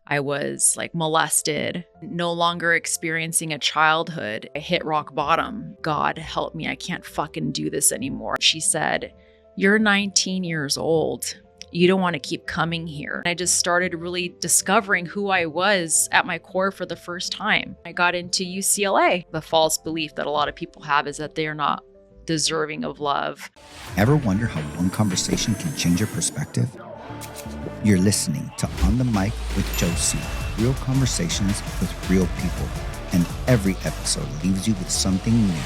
I was like molested, no longer experiencing a childhood. I hit rock bottom. God help me, I can't fucking do this anymore. She said, "You're 19 years old. You don't want to keep coming here." I just started really discovering who I was at my core for the first time. I got into UCLA. The false belief that a lot of people have is that they are not deserving of love. Ever wonder how one conversation can change your perspective? You're listening to On the Mic with Josie, real conversations with real people, and every episode leaves you with something new.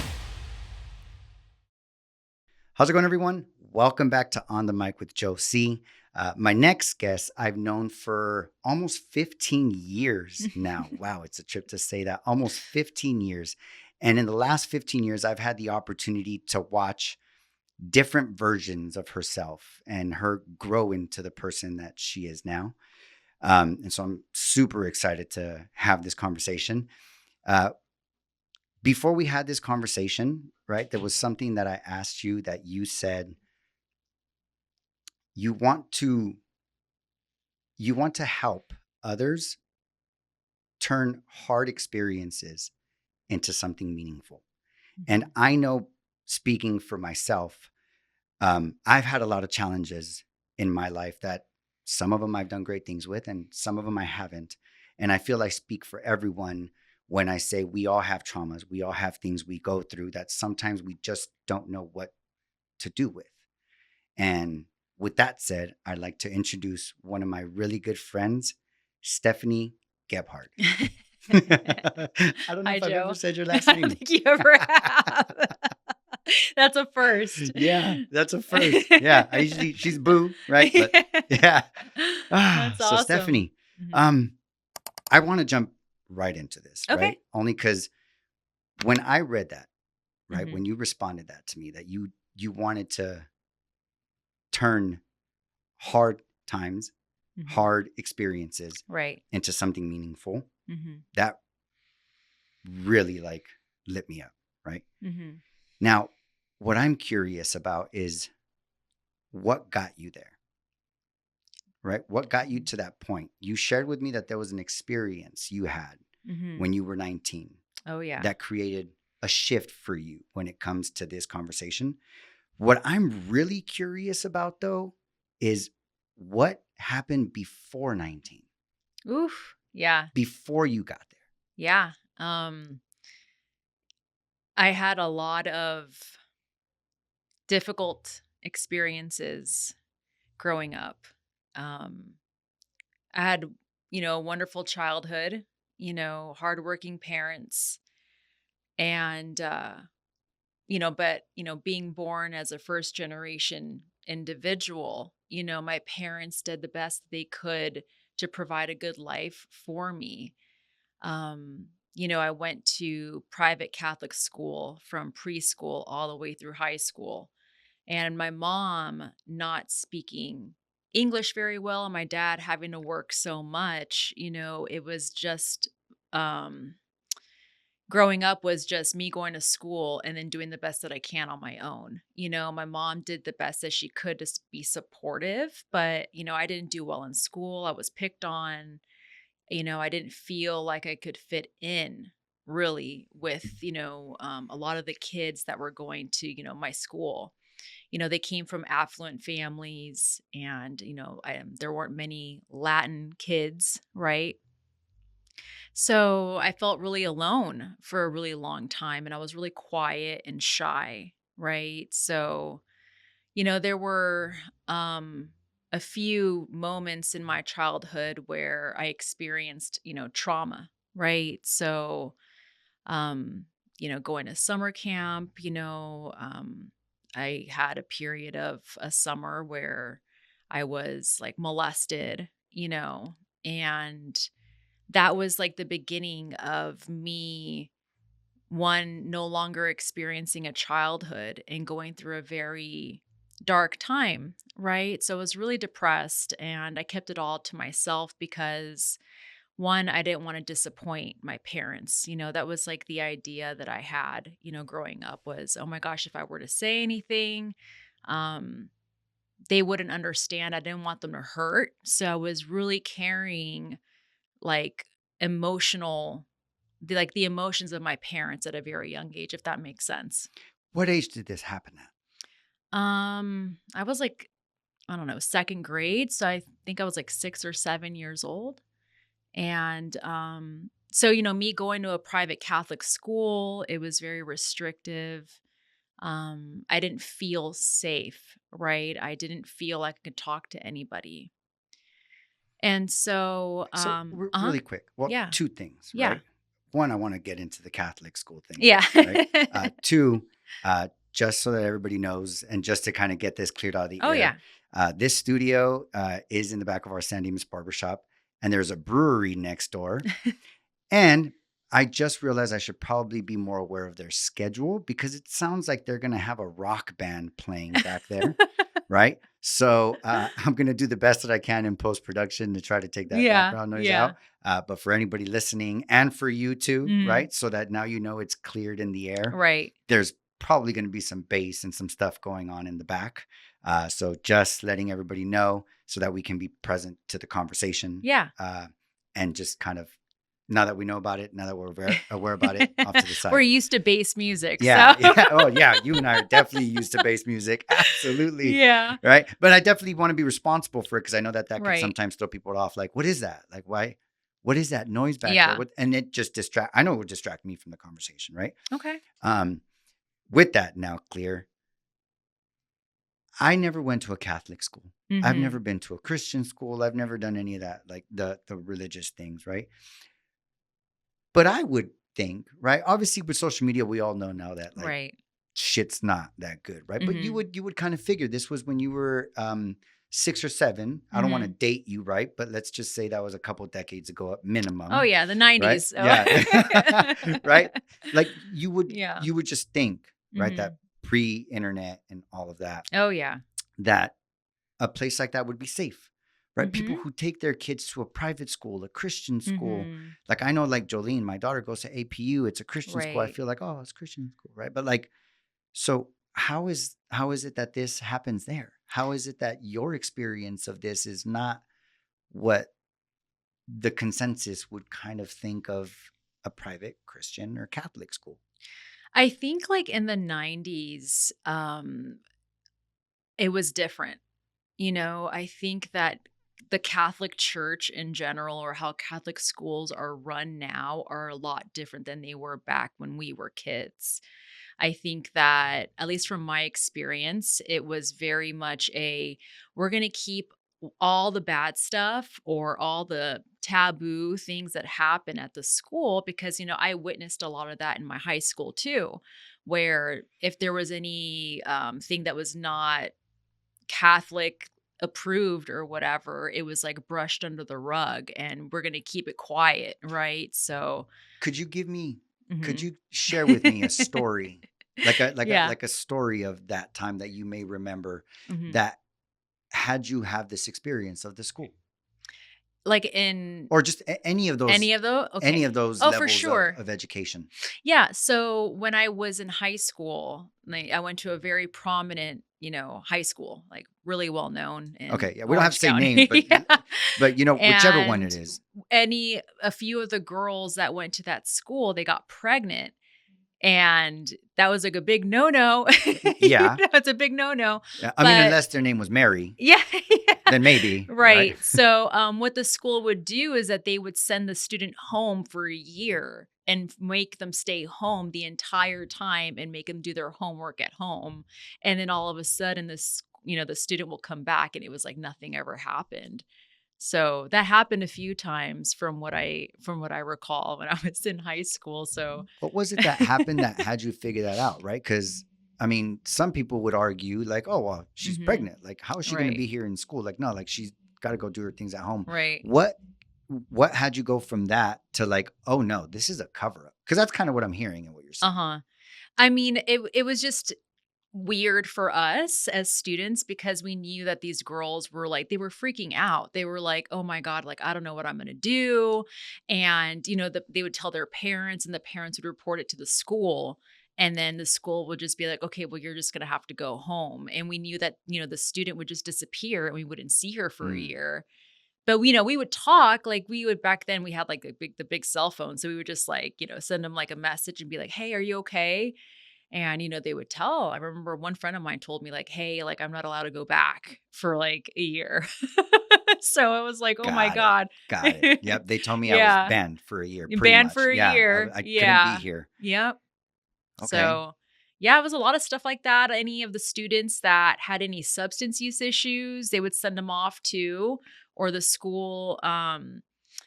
How's it going, everyone? Welcome back to On the Mic with Josie. My next guest I've known for almost 15 years now. Wow, it's a trip to say that. Almost 15 years. And in the last 15 years, I've had the opportunity to watch different versions of herself and her grow into the person that she is now. And so I'm super excited to have this conversation. Before we had this conversation, right, there was something that I asked you that you said you want to help others turn hard experiences into something meaningful. And I know, speaking for myself, I've had a lot of challenges in my life that some of them I've done great things with and some of them I haven't. And I feel I speak for everyone when I say we all have traumas. We all have things we go through that sometimes we just don't know what to do with. And with that said, I'd like to introduce one of my really good friends, Stephanie Gebhardt. I don't know Hi, if I've Joe. ever said your last I name. don't think you ever have. That's a first. Yeah, that's a first. Yeah, she's Boo, right? But yeah. That's So awesome. Stephanie, Mhm. I want to jump right into this, Okay. right? Only because when I read that, right, Mhm. when you responded that to me, that you wanted to turn hard times, Mhm. hard experiences Right. into something meaningful, Mhm. that really lit me up, right? Mhm. Now, what I'm curious about is what got you there, right? What got you to that point? You shared with me that there was an experience you had Mhm. when you were 19 Oh yeah. that created a shift for you when it comes to this conversation. What I'm really curious about, though, is what happened before 19, Oof. Yeah. before you got there. Yeah. I had a lot of difficult experiences growing up. Um, I had, a wonderful childhood, hardworking parents, and but being born as a first generation individual, my parents did the best they could to provide a good life for me. I went to private Catholic school from preschool all the way through high school. And my mom not speaking English very well, and my dad having to work so much, it was just um growing up was just me going to school and then doing the best that I can on my own. My mom did the best that she could to be supportive, but I didn't do well in school. I was picked on. I didn't feel like I could fit in really with, a lot of the kids that were going to, my school. They came from affluent families and, there weren't many Latin kids, right? So I felt really alone for a really long time and I was really quiet and shy, right? So, there were a few moments in my childhood where I experienced, trauma, right? So, um, going to summer camp, I had a period of a summer where I was like molested, and that was like the beginning of me, one, no longer experiencing a childhood and going through a very dark time, right? So I was really depressed and I kept it all to myself because one, I didn't want to disappoint my parents. That was like the idea that I had, growing up was, oh my gosh, if I were to say anything, um, they wouldn't understand. I didn't want them to hurt. So I was really carrying like emotional the emotions of my parents at a very young age, if that makes sense. What age did this happen at? I was like, I don't know, second grade, so I think I was like 6 or 7 years old. And so me going to a private Catholic school, it was very restrictive. I didn't feel safe, right? I didn't feel like I could talk to anybody. And so, So really quick, well, yeah, two things, yeah, right? One, I want to get into the Catholic school thing, yeah. right? Two, just so that everybody knows, and just to kind of get this cleared out of the Oh, air, yeah. this studio is in the back of our San Dimas barbershop, and there's a brewery next door. And I just realized I should probably be more aware of their schedule because it sounds like they're going to have a rock band playing back there, right? So I'm going to do the best that I can in post production to try to take that Yeah, background noise yeah. out. But for anybody listening and for you too, Mm, right? So that now you know it's cleared in the air. right. There's probably going to be some bass and some stuff going on in the back. So just letting everybody know so that we can be present to the conversation Yeah. and just kind of now that we know about it, now that we're aware about it, off to the We're side. used to bass music, Yeah, so yeah. Oh, yeah. You and I are definitely used to bass music. Absolutely. yeah. Right. But I definitely want to be responsible for it because I know that could Right. sometimes throw people off. Like, what is that? Like, why? What is that noise back there? Yeah. What? And it just I know it would distract me from the conversation. Right. Okay. Um, with that now clear, I never went to a Catholic school. I've never Mhm. been to a Christian school. I've never done any of that, like the religious things. Right. But I would think, right? Obviously, with social media, we all know now that like Right. shit's not that good, right? But you Mhm. would kind of figure this was when you were 6 or 7. I don't want to Mhm. date you, right? But let's just say that was a couple decades ago at Oh, minimum, yeah, the right? 90s. Oh. Yeah, right. Like Yeah. you would just think, right, that Mhm. pre-internet and all of that, Oh, yeah. that a place like that would be safe, right? People Mhm. who take their kids to a private school, a Christian school. Mhm. Like I know, like Jolene, my daughter goes to APU. It's a Christian school. I Right. feel like, oh, it's Christian school, right? But like, so how is it that this happens there? How is it that your experience of this is not what the consensus would kind of think of a private Christian or Catholic school? I think, like, in the 90s, it was different. I think that the Catholic Church in general, or how Catholic schools are run now, are a lot different than they were back when we were kids. I think that, at least from my experience, it was very much we're going to keep all the bad stuff or all the taboo things that happen at the school because, I witnessed a lot of that in my high school too, where if there was any thing that was not Catholic approved or whatever, it was like brushed under the rug and we're going to keep it quiet, right? So, Could you give me could mhm. you share with me a story, Yeah. like a story of that time that you may remember Mhm. that had you have this experience of the school? Like in Or just any of those? any Okay. of those Oh, for levels sure. of education. Yeah. So when I was in high school, like, I went to a very prominent, high school, like really well known in Okay, yeah, we don't have to Orange say names, County. Yeah. but whichever one it And is. a few of the girls that went to that school, they got pregnant. And that was like a big no-no. Yeah. It's a big no-no. Yeah, I mean, But unless their name was Mary, yeah, yeah. then maybe, right? Right. So, what the school would do is that they would send the student home for a year and make them stay home the entire time and make them do their homework at home. And then all of a sudden, the student will come back and it was like nothing ever happened. So that happened a few times from what I recall when I was in high school. So, What was it that happened that had you figure that out, right? Because I mean, some people would argue, like, oh, well, she's mhm, pregnant. Like, how is she going to right, be here in school? Like, no, like she's got to go do her things at home. right. What what had you go from that to like, oh no, this is a cover up? Because that's kind of what I'm hearing and what you're saying. Uh-huh. I mean, it was just weird for us as students because we knew that these girls were like they were freaking out. They were like, "Oh my god, like I don't know what I'm going to do." And they would tell their parents and the parents would report it to the school and then the school would just be like, "Okay, well you're just going to have to go home." And we knew that, the student would just disappear and we wouldn't see her for a Mm. year. But, we would talk, like, we would back then, we had, like, the big cell phone, so we would just, like, send them, like, a message and be like, "Hey, are you okay?" And, they would tell. I remember one friend of mine told me, like, "Hey, like, I'm not allowed to go back for, like, a year." So, I was like, "Oh my Got it. god." Got it. Yep. They told me I was Yeah. banned for a year, pretty Banned much. for a Yeah. year. I couldn't be Yeah. here. Yep. Okay. So, yeah, it was a lot of stuff like that. Any of the students that had any substance use issues, they would send them off to, or the school,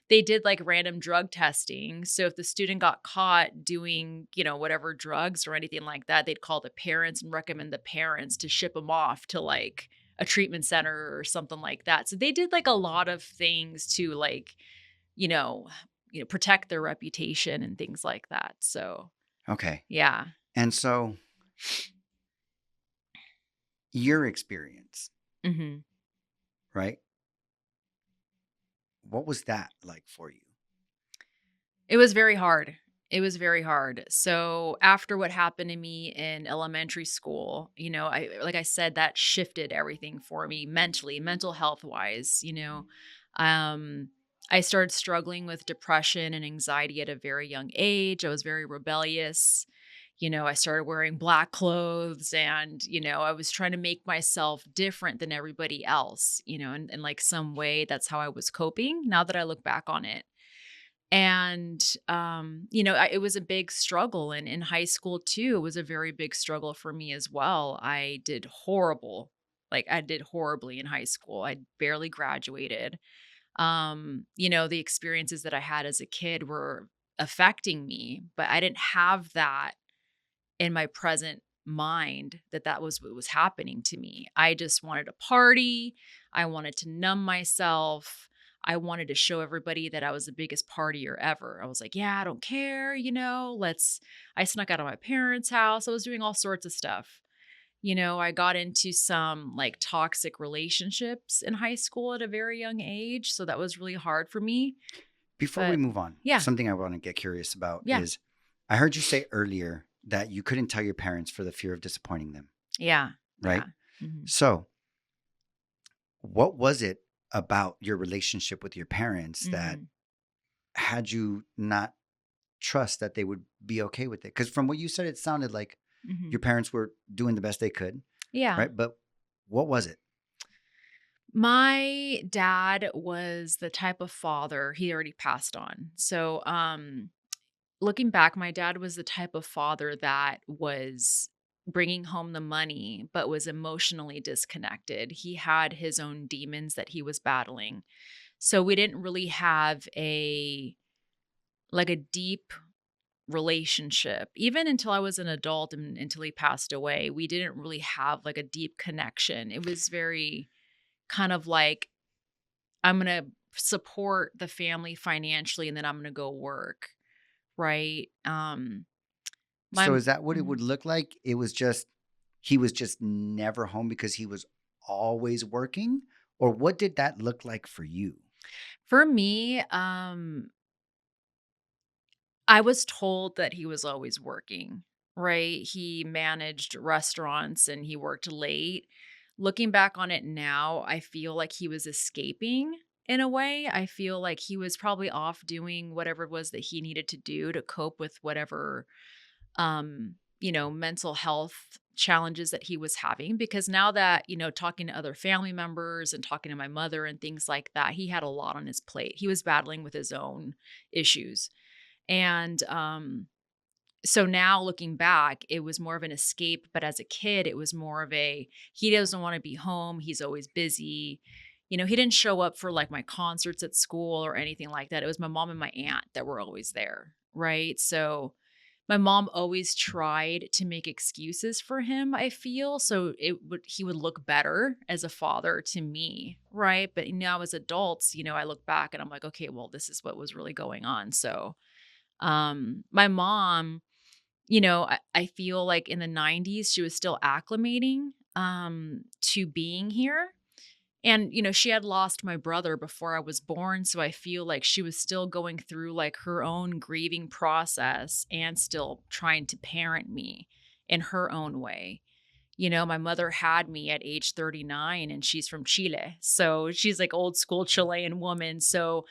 they did like random drug testing. So if the student got caught doing, whatever drugs or anything like that, they'd call the parents and recommend the parents to ship them off to like a treatment center or something like that. So they did like a lot of things to like, you know, protect their reputation and things like that. So, Okay. yeah. And so your experience, Mhm. right? What was that like for you? It was very hard. It was very hard. So after what happened to me in elementary school, I like I said, that shifted everything for me mentally, mental health wise, Um I started struggling with depression and anxiety at a very young age. I was very rebellious. I started wearing black clothes and, I was trying to make myself different than everybody else, in like some way that's how I was coping now that I look back on it. And, it was a big struggle. And in high school, too, it was a very big struggle for me as well. I did horrible. Like, I did horribly in high school. I barely graduated. The experiences that I had as a kid were affecting me, but I didn't have that in my present mind that was what was happening to me. I just wanted to party. I wanted to numb myself. I wanted to show everybody that I was the biggest partier ever. I was like, yeah, I don't care, I snuck out of my parents' house. I was doing all sorts of stuff. I got into some like toxic relationships in high school at a very young age. So that was really hard for me. Before we But move on, yeah, something I want to get curious about yeah, is I heard you say earlier that you couldn't tell your parents for the fear of disappointing them, yeah, right? yeah. Hmm. So, what was it about your relationship with your parents that Hmm. had you not trust that they would be okay with it? Because from what you said, it sounded like Hmm. your parents were doing the best they could, Yeah. right? But what was it? My dad was the type of father, he already passed on. So, looking back, my dad was the type of father that was bringing home the money, but was emotionally disconnected. He had his own demons that he was battling. So, we didn't really have a deep relationship. Even until I was an adult and until he passed away, we didn't really have like a deep connection. It was very kind of like, I'm gonna support the family financially, and then I'm gonna go work, right? My So, is that what it Mhm. would look like? It was just, he was just never home because he was always working? Or what did that look like for you? For me, I was told that he was always working, right? He managed restaurants and he worked late. Looking back on it now, I feel like he was escaping in a way. I feel like he was probably off doing whatever it was that he needed to do to cope with whatever mental health challenges that he was having, because now that, talking to other family members and talking to my mother and things like that, he had a lot on his plate. He was battling with his own issues. And so now looking back, it was more of an escape, but as a kid, it was more of a, he doesn't want to be home, he's always busy. He didn't show up for like my concerts at school or anything like that. It was my mom and my aunt that were always there, right? So my mom always tried to make excuses for him, I feel, so he would look better as a father to me, right? But now as adults, I look back and I'm like, okay, well, this is what was really going on. So, my mom, I feel like in the 90s she was still acclimating to being here. And, she had lost my brother before I was born, so I feel like she was still going through, like, her own grieving process and still trying to parent me in her own way, My mother had me at age 39 and she's from Chile. So she's like old school Chilean woman. So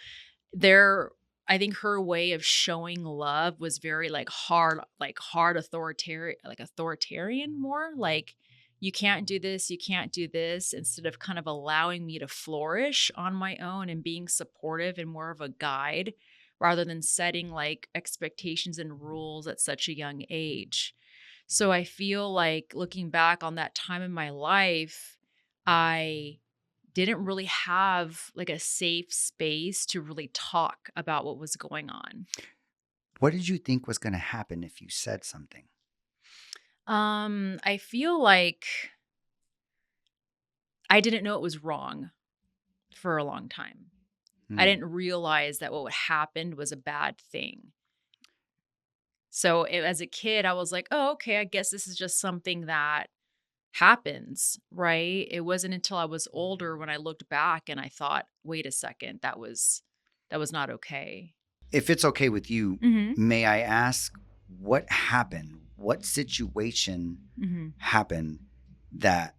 there I think her way of showing love was very like hard authoritarian more like you can't do this, you can't do this, instead of kind of allowing me to flourish on my own and being supportive and more of a guide rather than setting like expectations and rules at such a young age. So I feel like looking back on that time in my life, I didn't really have like a safe space to really talk about what was going on. What did you think was going to happen if you said something? I feel like I didn't know it was wrong for a long time. I Hmm. didn't realize that what happened was a bad thing. So as a kid, I was like, oh, okay, I guess this is just something that happens, right? It wasn't until I was older when I looked back and I thought, wait a second, that was not okay. If it's okay with you, Hmm. may I ask what happened? What situation Hmm. happened that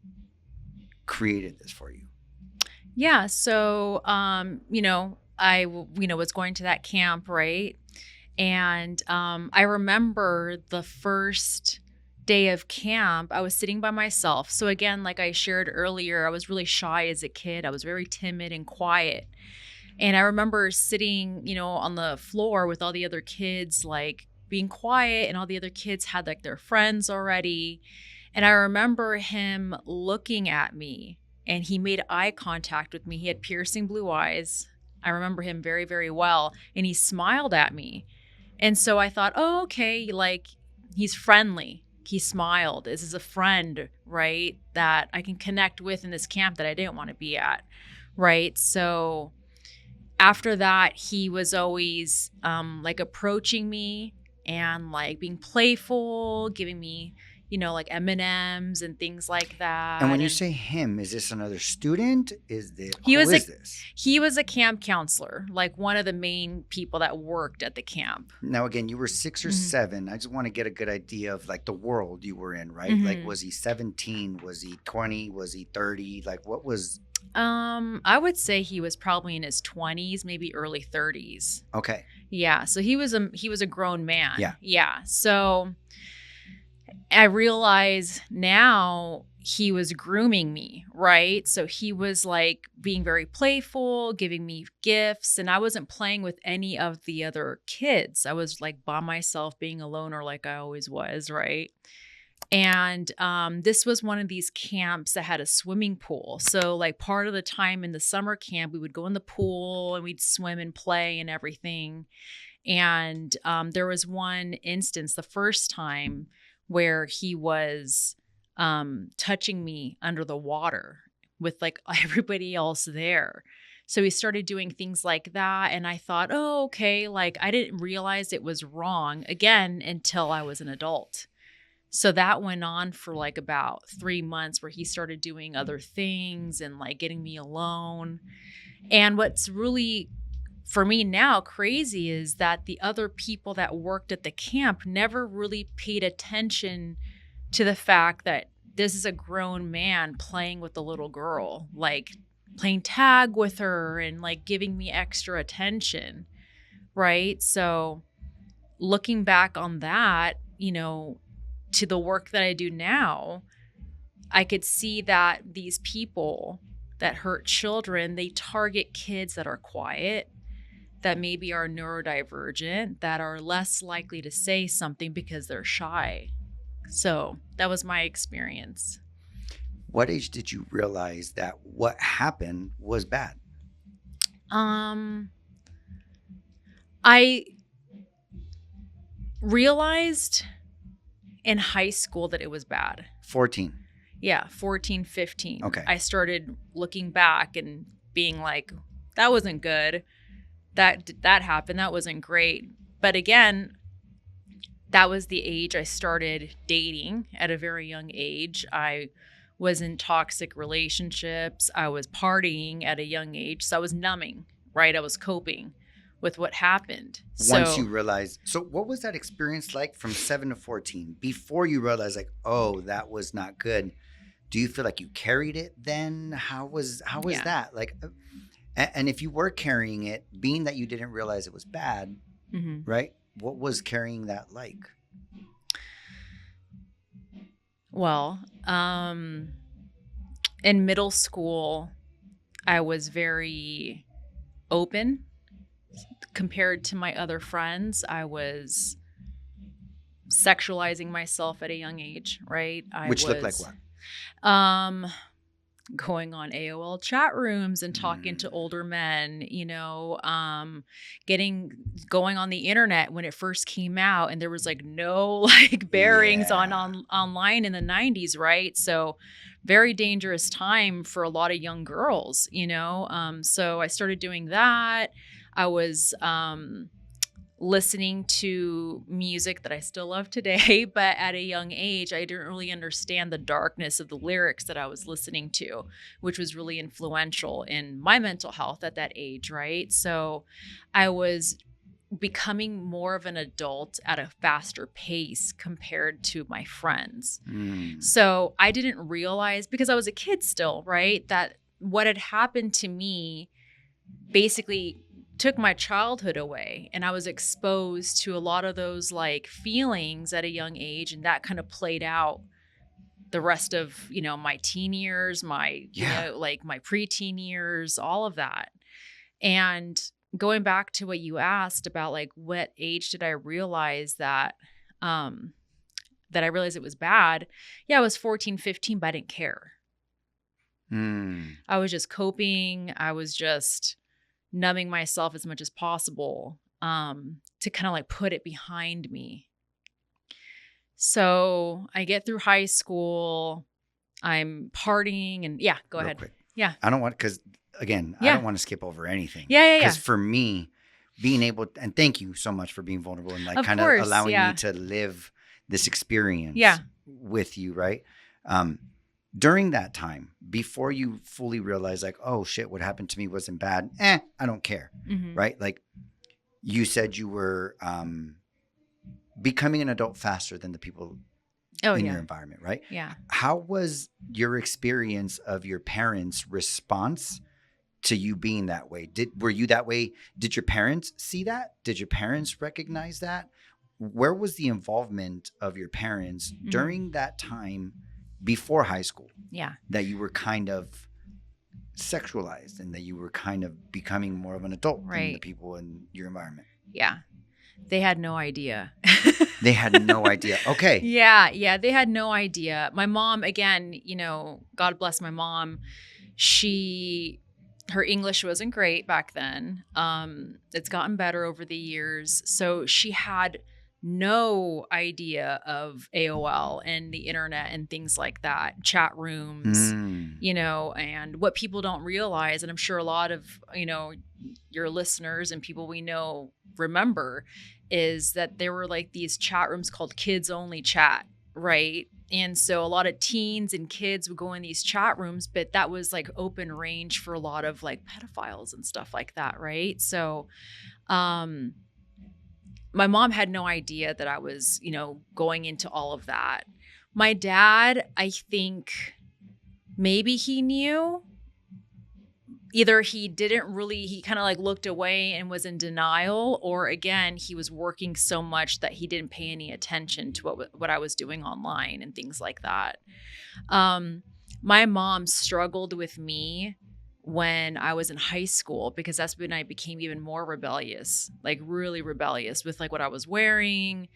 created this for you? Yeah. So, was going to that camp, right? And I remember the first day of camp, I was sitting by myself. So, again, like I shared earlier, I was really shy as a kid. I was very timid and quiet. And I remember sitting, on the floor with all the other kids, like being quiet, and all the other kids had like their friends already. And I remember him looking at me and he made eye contact with me. He had piercing blue eyes. I remember him very, very well. And he smiled at me. And so I thought, oh, okay, like he's friendly. He smiled. This is a friend, right? That I can connect with in this camp that I didn't want to be at. Right. So after that, he was always like approaching me and like being playful, giving me, like M&Ms and things like And that. when you And say him, is this another student? Is the he who was a is this? he was a camp counselor, like one of the main people that worked at the camp. Now again, you were 6 or Mhm. 7. I just want to get a good idea of like the world you were in, right? Like Mhm. was he 17? Was he 20? Was he 30? Like what was I would say he was probably in his 20s, maybe early 30s. okay. Yeah, so he was a grown Yeah. man. Yeah. So I realize now he was grooming me, right? So he was like being very playful, giving me gifts, and I wasn't playing with any of the other kids. I was like by myself, being a loner like I always was, right? And this was one of these camps that had a swimming pool. So, like, part of the time in the summer camp, we would go in the pool and we'd swim and play and everything. And there was one instance, the first time, where he was touching me under the water with like everybody else there. So he started doing things like that. And I thought, oh, okay. Like I didn't realize it was wrong again until I was an adult. So that went on for like about 3 months where he started doing other things and like getting me alone. And what's really for me now crazy is that the other people that worked at the camp never really paid attention to the fact that this is a grown man playing with a little girl, like playing tag with her and like giving me extra attention. Right. So looking back on that, to the work that I do now, I could see that these people that hurt children, they target kids that are quiet, that maybe are neurodivergent, that are less likely to say something because they're shy. So that was my experience. What age did you realize that what happened was bad? Um, I realized in high school that it was bad. 14. Yeah, 14, 15. Okay. I started looking back and being like, that wasn't good. That happened. That wasn't great. But again, that was the age I started dating at a very young age. I was in toxic relationships. I was partying at a young age. So I was numbing, right? I was coping, with what happened. Once So, you realize, so what was that experience like from 7 to 14 before you realized like, oh, that was not good? Do you feel like you carried it then? How was yeah. that? Like, and if you were carrying it, being that you didn't realize it was bad, Hmm. right? What was carrying that like? Well, in middle school, I was very open compared to my other friends. I was sexualizing myself at a young age, right? I Which looked like was what? um going on AOL chat rooms and talking to Mm, older men, getting going on the internet when it first came out, and there was like no like bearings yeah. online in the 90s, right? So very dangerous time for a lot of young girls. So I started doing that. I was listening to music that I still love today, but at a young age, I didn't really understand the darkness of the lyrics that I was listening to, which was really influential in my mental health at that age, right? So I was becoming more of an adult at a faster pace compared to my friends. Mm, So I didn't realize, because I was a kid still, right, that what had happened to me basically took my childhood away, and I was exposed to a lot of those like feelings at a young age, and that kind of played out the rest of, my teen years, yeah. like my preteen years, all of that. And going back to what you asked about like what age did I realize um that I realized it was bad? Yeah, I was 14, 15, but I didn't care. Mm. I was just coping. I was just numbing myself as much as possible, to kind of like put it behind me. So I get through high school. I'm partying and yeah, go Real ahead. quick. Yeah. I don't want, because again, I Yeah. don't want to skip over anything. Yeah. Yeah. Because Yeah. for me, being able, and thank you so much for being vulnerable and like Of kind of course. allowing me Yeah. to live this experience Yeah. with you, right? Um, During that time, before you fully realize, like, oh shit, what happened to me wasn't bad. I don't care, Hmm. right? Like you said, you were becoming an adult faster than the people Oh, in your yeah. environment, right? Yeah. How was your experience of your parents' response to you being that way? Were you that way? Did your parents see that? Did your parents recognize that? Where was the involvement of your parents Hmm. during that time before high school Yeah. that you were kind of sexualized and that you were kind of becoming more of an adult than the Right. people in your environment? Yeah. They had no idea. They had no idea. Okay. Yeah. Yeah. They had no idea. My mom, again, God bless my mom. She Her English wasn't great back then. It's gotten better over the years. So she had no idea of AOL and the internet and things like that, chat rooms, Mm. and what people don't realize, and I'm sure a lot of, your listeners and people we know remember, is that there were like these chat rooms called kids only chat, right? And so a lot of teens and kids would go in these chat rooms, but that was like open range for a lot of like pedophiles and stuff like that, right? So, um, my mom had no idea that I was, going into all of that. My dad, I think maybe he knew. Either he kind of like looked away and was in denial, or again, he was working so much that he didn't pay any attention to what I was doing online and things like that. Um, my mom struggled with me when I was in high school, because that's when I became even more rebellious, like really rebellious with like what I was wearing,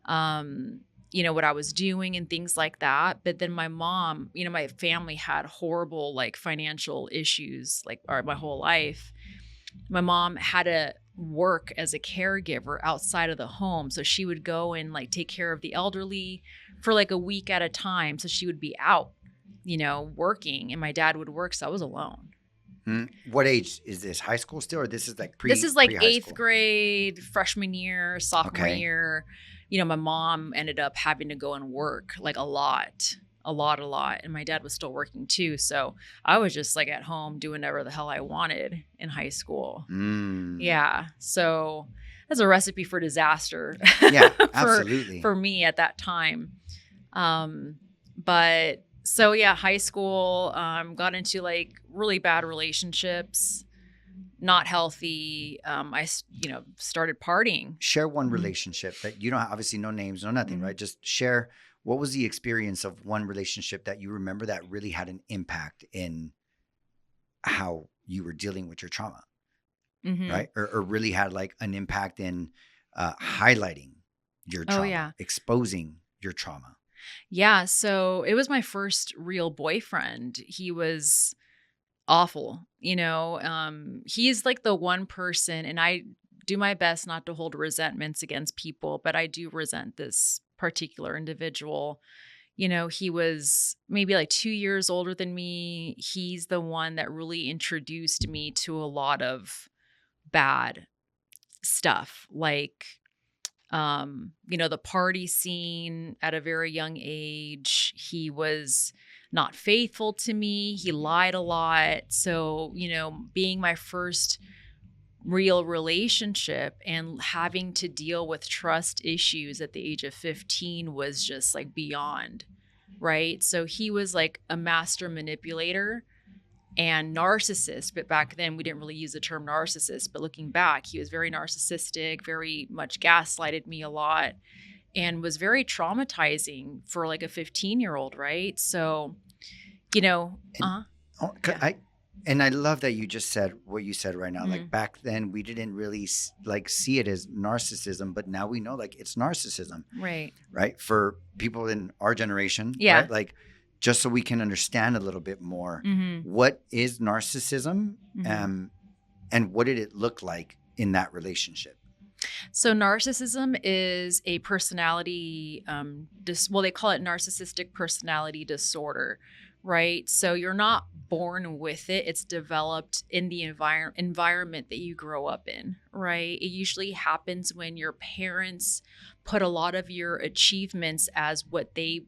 what I was doing and things like that. But then my mom, my family had horrible like financial issues like my whole life. My mom had to work as a caregiver outside of the home. So she would go and like take care of the elderly for like a week at a time. So she would be out, working, and my dad would work. So I was alone. Mm. What age is this? High school still, or this is like This pre is like pre high eighth school? grade, freshman year, sophomore Okay. year. My mom ended up having to go and work like a lot. a lot. And my dad was still working too. So I was just like at home doing whatever the hell I wanted in high school. Mm. Yeah. So that's a recipe for disaster Yeah, for absolutely. for me at that time. But so yeah, high school, got into like really bad relationships, not healthy. Started partying. Share one Mhm. relationship that you don't obviously no names, no nothing, Mhm. right? Just share what was the experience of one relationship that you remember that really had an impact in how you were dealing with your trauma, Mhm. right? Or really had like an impact in highlighting your Oh trauma, yeah. exposing your trauma. Yeah, so it was my first real boyfriend. He was awful, he's like the one person, and I do my best not to hold resentments against people, but I do resent this particular individual. He was maybe like 2 years older than me. He's the one that really introduced me to a lot of bad stuff, like the party scene at a very young age. He was not faithful to me. He lied a lot. So, being my first real relationship and having to deal with trust issues at the age of 15 was just like beyond, right? So he was like a master manipulator and narcissist, but back then we didn't really use the term narcissist, but looking back, he was very narcissistic, very much gaslighted me a lot, and was very traumatizing for like a 15-year-old, right? So, And oh, yeah. I love that you just said what you said right now. Like Mhm. back then, we didn't really like see it as narcissism, but now we know like it's narcissism, Right. right? For people in our generation, Yeah. right? Like just so we can understand a little bit more, Mhm. what is narcissism, Mhm. um, and what did it look like in that relationship? So narcissism is a personality they call it narcissistic personality disorder, right? So you're not born with it. It's developed in the environment that you grow up in, right? It usually happens when your parents put a lot of your achievements as what they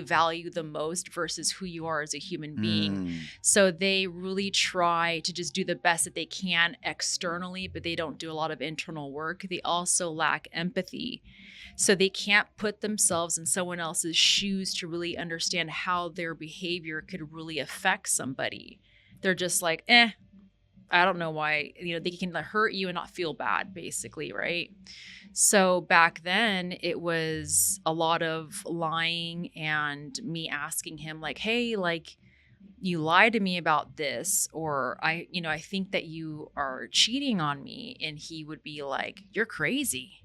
value the most versus who you are as a human being. Mm, So they really try to just do the best that they can externally, but they don't do a lot of internal work. They also lack empathy. So they can't put themselves in someone else's shoes to really understand how their behavior could really affect somebody. They're just like, I don't know why, they can hurt you and not feel bad, basically, right? So back then, it was a lot of lying and me asking him, like, hey, like, you lied to me about this, or I think that you are cheating on me. And he would be like, you're crazy.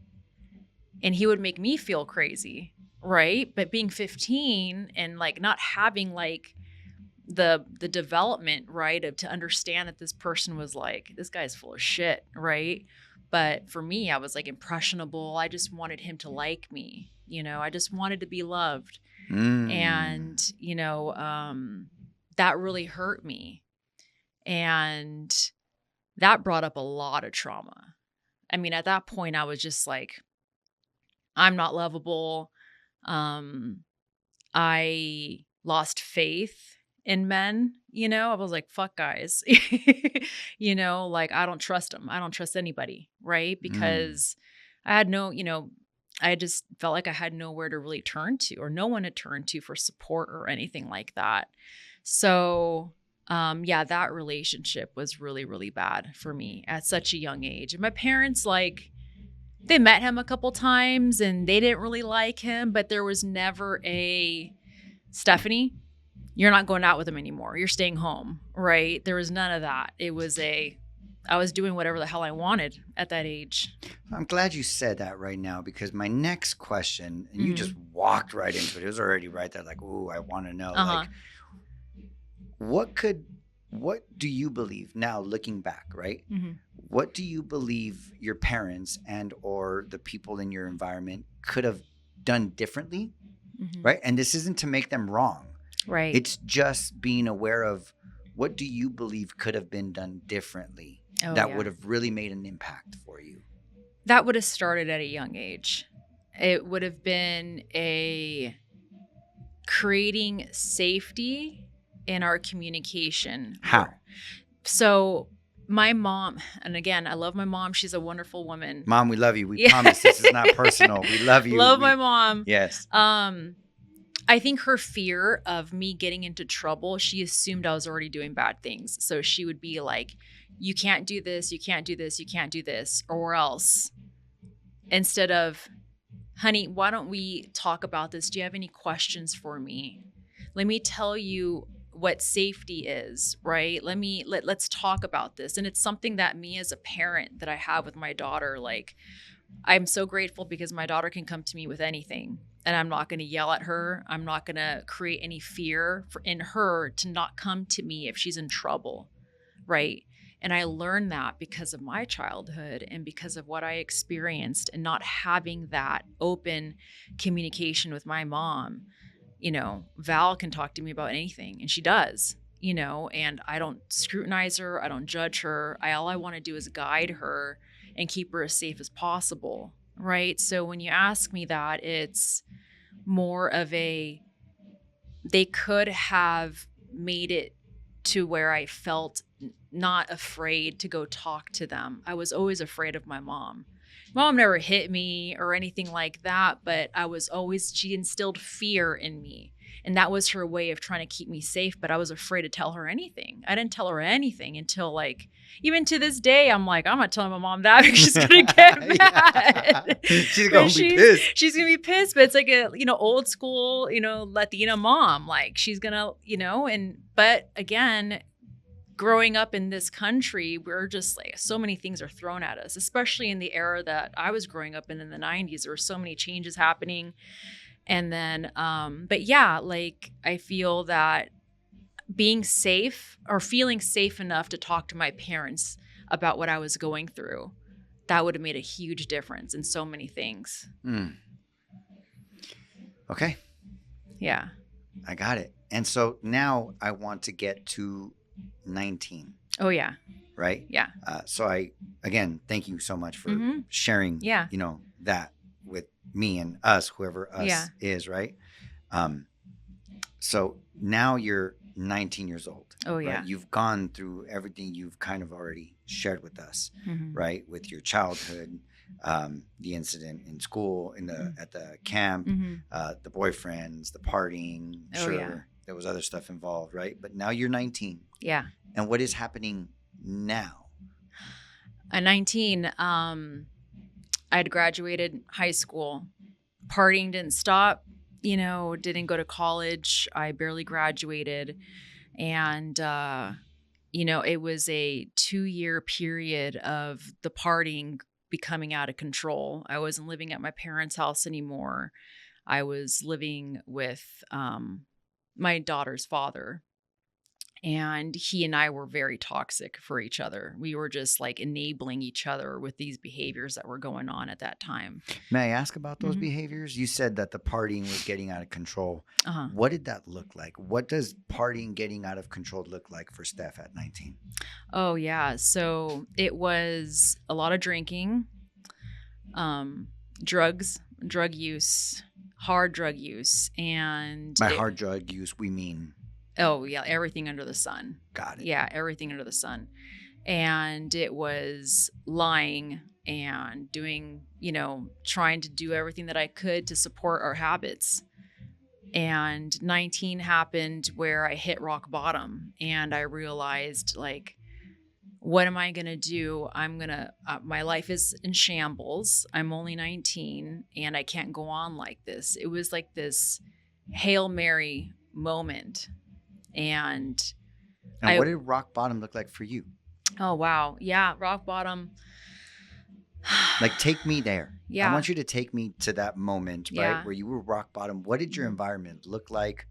And he would make me feel crazy. Right. But being 15 and like not having like the development, right, of to understand that this person was like, this guy's full of shit, right? But for me, I was like impressionable. I just wanted him to like me, I just wanted to be loved. mm, And that really hurt me, and that brought up a lot of trauma. I mean, at that point I was just like, I'm not lovable. um I lost faith in men, I was like, fuck guys. Like I don't trust them. I don't trust anybody, right? mm. Because I had no, I just felt like I had nowhere to really turn to or no one to turn to for support or anything like that. So, yeah, that relationship was really, really bad for me at such a young age. And my parents, like, they met him a couple times and they didn't really like him, but there was never a Stephanie, you're not going out with him anymore. You're staying home, right? There was none of that. I was doing whatever the hell I wanted at that age. I'm glad you said that right now because my next question, and you just Mhm. walked right into it. It was already right there, like, ooh, I want to know, Uh-huh. like, what could, what do you believe now, looking back, right? Mhm. What do you believe your parents and or the people in your environment could have done differently, Mhm. right? And this isn't to make them wrong. Right. It's just being aware of what do you believe could have been done differently Oh, that would yeah. have really made an impact for you. That would have started at a young age. It would have been a creating safety in our communication. How? So my mom, and again, I love my mom. She's a wonderful woman. Mom, we love you. We Yeah. promise this is not personal. We love you. Love my mom. Yes. I think her fear of me getting into trouble, she assumed I was already doing bad things. So she would be like, you can't do this, you can't do this, you can't do this, or else. Instead of, honey, why don't we talk about this? Do you have any questions for me? Let me tell you what safety is, right? Let's talk about this. And it's something that me as a parent that I have with my daughter, like, I'm so grateful because my daughter can come to me with anything, and I'm not going to yell at her. I'm not going to create any fear in her to not come to me if she's in trouble, right? And I learned that because of my childhood and because of what I experienced and not having that open communication with my mom. You know, Val can talk to me about anything, and she does, you know, and I don't scrutinize her. I don't judge her. All I want to do is guide her and keep her as safe as possible, right? So when you ask me that, it's more of they could have made it to where I felt not afraid to go talk to them. I was always afraid of my mom. Mom never hit me or anything like that, but she instilled fear in me. And that was her way of trying to keep me safe, but I was afraid to tell her anything. I didn't tell her anything until, like, even to this day, I'm like, I'm not telling my mom that because she's going to get mad. She's going to be pissed. She's going to be pissed, but it's like a, old school, Latina mom. Like, she's going to, but again, growing up in this country, we're just like, so many things are thrown at us, especially in the era that I was growing up in the 90s. There were so many changes happening. And then, but yeah, like, I feel that being safe or feeling safe enough to talk to my parents about what I was going through, that would have made a huge difference in so many things. Okay. Yeah. I got it. And so now I want to get to 19. Oh, yeah. Right? Yeah. So again, thank you so much for sharing, that with me and us, whoever us is, right? So now you're 19 years old. Oh, yeah. Right? You've gone through everything you've kind of already shared with us, right? With your childhood, the incident in school, at the camp, the boyfriends, the partying. There was other stuff involved, right? But now you're 19. Yeah. And what is happening now? At 19, I had graduated high school. Partying didn't stop, didn't go to college. I barely graduated. And, it was a 2-year period of the partying becoming out of control. I wasn't living at my parents' house anymore. I was living with my daughter's father. And he and I were very toxic for each other. We were just like enabling each other with these behaviors that were going on at that time. May I ask about those behaviors? You said that the partying was getting out of control. What did that look like? What does partying getting out of control look like for Steph at 19? Oh, yeah. So it was a lot of drinking, drugs, drug use, hard drug use. And by hard drug use, we mean... Oh, yeah. Everything under the sun. Got it. Yeah. Everything under the sun. And it was lying and doing, trying to do everything that I could to support our habits. And 19 happened where I hit rock bottom and I realized, like, what am I going to do? My life is in shambles. I'm only 19 and I can't go on like this. It was like this Hail Mary moment. And what did rock bottom look like for you? Oh, wow. Yeah. Rock bottom. Like, take me there. Yeah. I want you to take me to that moment, right? Where you were rock bottom. What did your environment look like?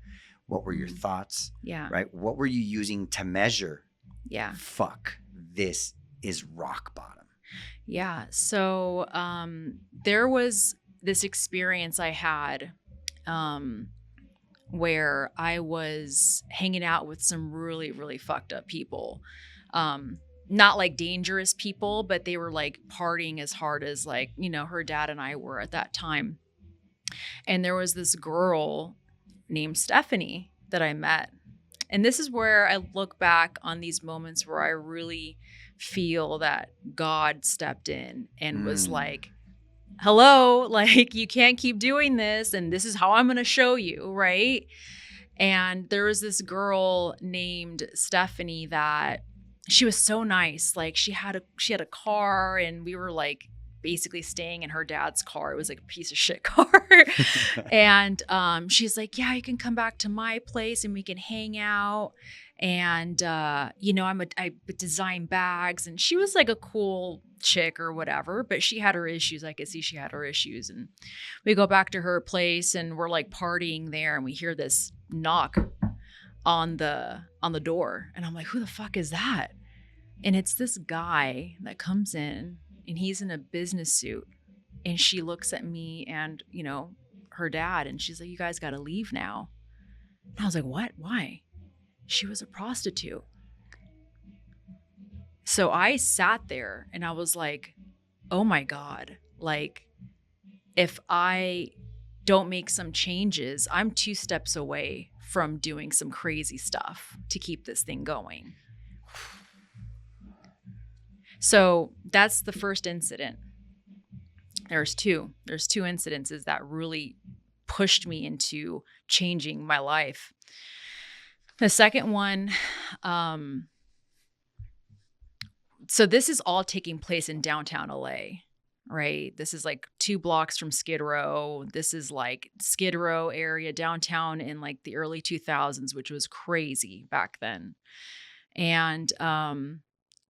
What were your thoughts? Yeah. Right? What were you using to measure? Yeah. Fuck, this is rock bottom. Yeah. So there was this experience I had where I was hanging out with some really, really fucked up people. Not like dangerous people, but they were like partying as hard as, like, her dad and I were at that time. And there was this girl named Stephanie that I met. And this is where I look back on these moments where I really feel that God stepped in and was Mm. like, hello, like you can't keep doing this. And this is how I'm going to show you. Right. And there was this girl named Stephanie that she was so nice. Like she had a car and we were like basically staying in her dad's car. It was like a piece of shit car. And she's like, yeah, you can come back to my place and we can hang out. And I design bags. And she was like a cool chick or whatever, but she had her issues. I could see she had her issues. And we go back to her place and we're like partying there and we hear this knock on the door. And I'm like, who the fuck is that? And it's this guy that comes in and he's in a business suit. And she looks at me and, her dad, and she's like, you guys got to leave now. And I was like, what? Why? She was a prostitute. So I sat there and I was like, oh my God, like if I don't make some changes, I'm 2 steps away from doing some crazy stuff to keep this thing going. So that's the first incident. There's two incidences that really pushed me into changing my life. The second one, so this is all taking place in downtown LA, right? This is like 2 blocks from Skid Row. This is like Skid Row area downtown in like the early 2000s, which was crazy back then. And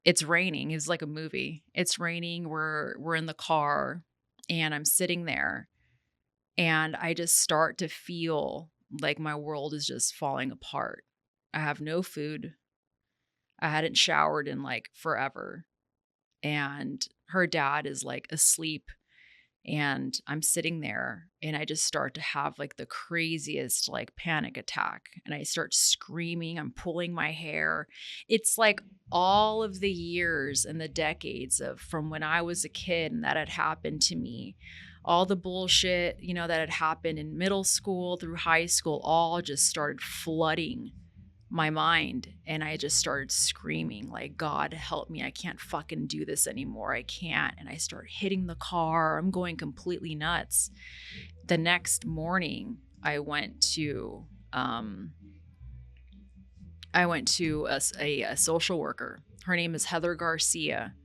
it's raining. It's like a movie. It's raining. We're in the car and I'm sitting there and I just start to feel like my world is just falling apart. I have no food. I hadn't showered in like forever. And her dad is like asleep. And I'm sitting there and I just start to have like the craziest like panic attack. And I start screaming. I'm pulling my hair. It's like all of the years and the decades of from when I was a kid and that had happened to me. All the bullshit, that had happened in middle school through high school, all just started flooding my mind. And I just started screaming like, God help me. I can't fucking do this anymore. I can't. And I start hitting the car. I'm going completely nuts. The next morning I went to a social worker. Her name is Heather Garcia.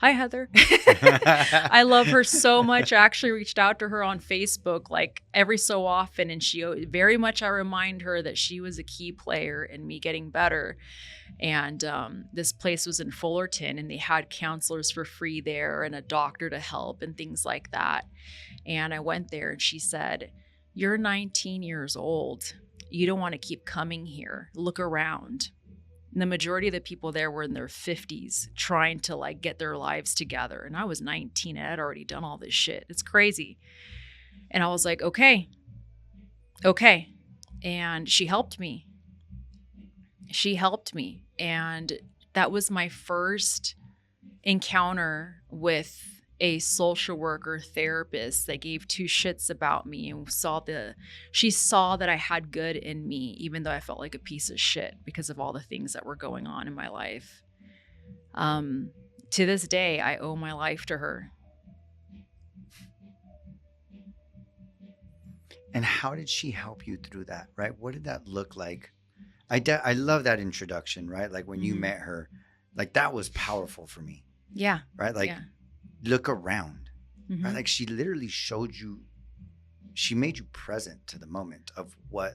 Hi, Heather. I love her so much. I actually reached out to her on Facebook like every so often. And I remind her that she was a key player in me getting better. And this place was in Fullerton and they had counselors for free there and a doctor to help and things like that. And I went there and she said, you're 19 years old. You don't want to keep coming here. Look around. And the majority of the people there were in their 50s trying to like get their lives together. And I was 19 and I'd already done all this shit. It's crazy. And I was like, okay. And she helped me. And that was my first encounter with a social worker therapist that gave 2 shits about me and she saw that I had good in me, even though I felt like a piece of shit because of all the things that were going on in my life. To this day, I owe my life to her. And how did she help you through that, right? What did that look like? I love that introduction, right? Like when you met her, like that was powerful for me. Yeah. Right? Like look around, right? Like she literally showed you, she made you present to the moment of what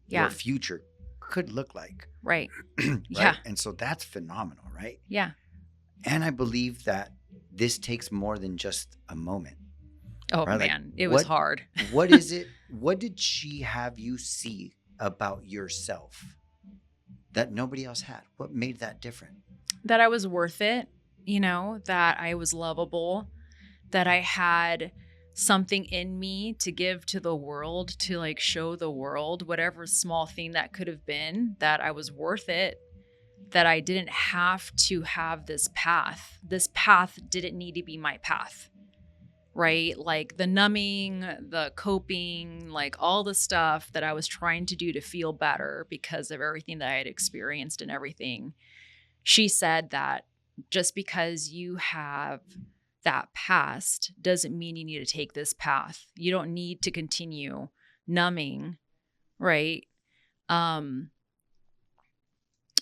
your future could look like. Right. Right? Yeah. And so that's phenomenal, right? Yeah. And I believe that this takes more than just a moment. Oh, right? man, it was hard. What is it? What did she have you see about yourself that nobody else had? What made that different? That I was worth it, that I was lovable, that I had something in me to give to the world, to like show the world, whatever small thing that could have been, that I was worth it, that I didn't have to have this path. This path didn't need to be my path. right? Like the numbing, the coping, like all the stuff that I was trying to do to feel better because of everything that I had experienced and everything. She said that just because you have that past doesn't mean you need to take this path. You don't need to continue numbing, right? Um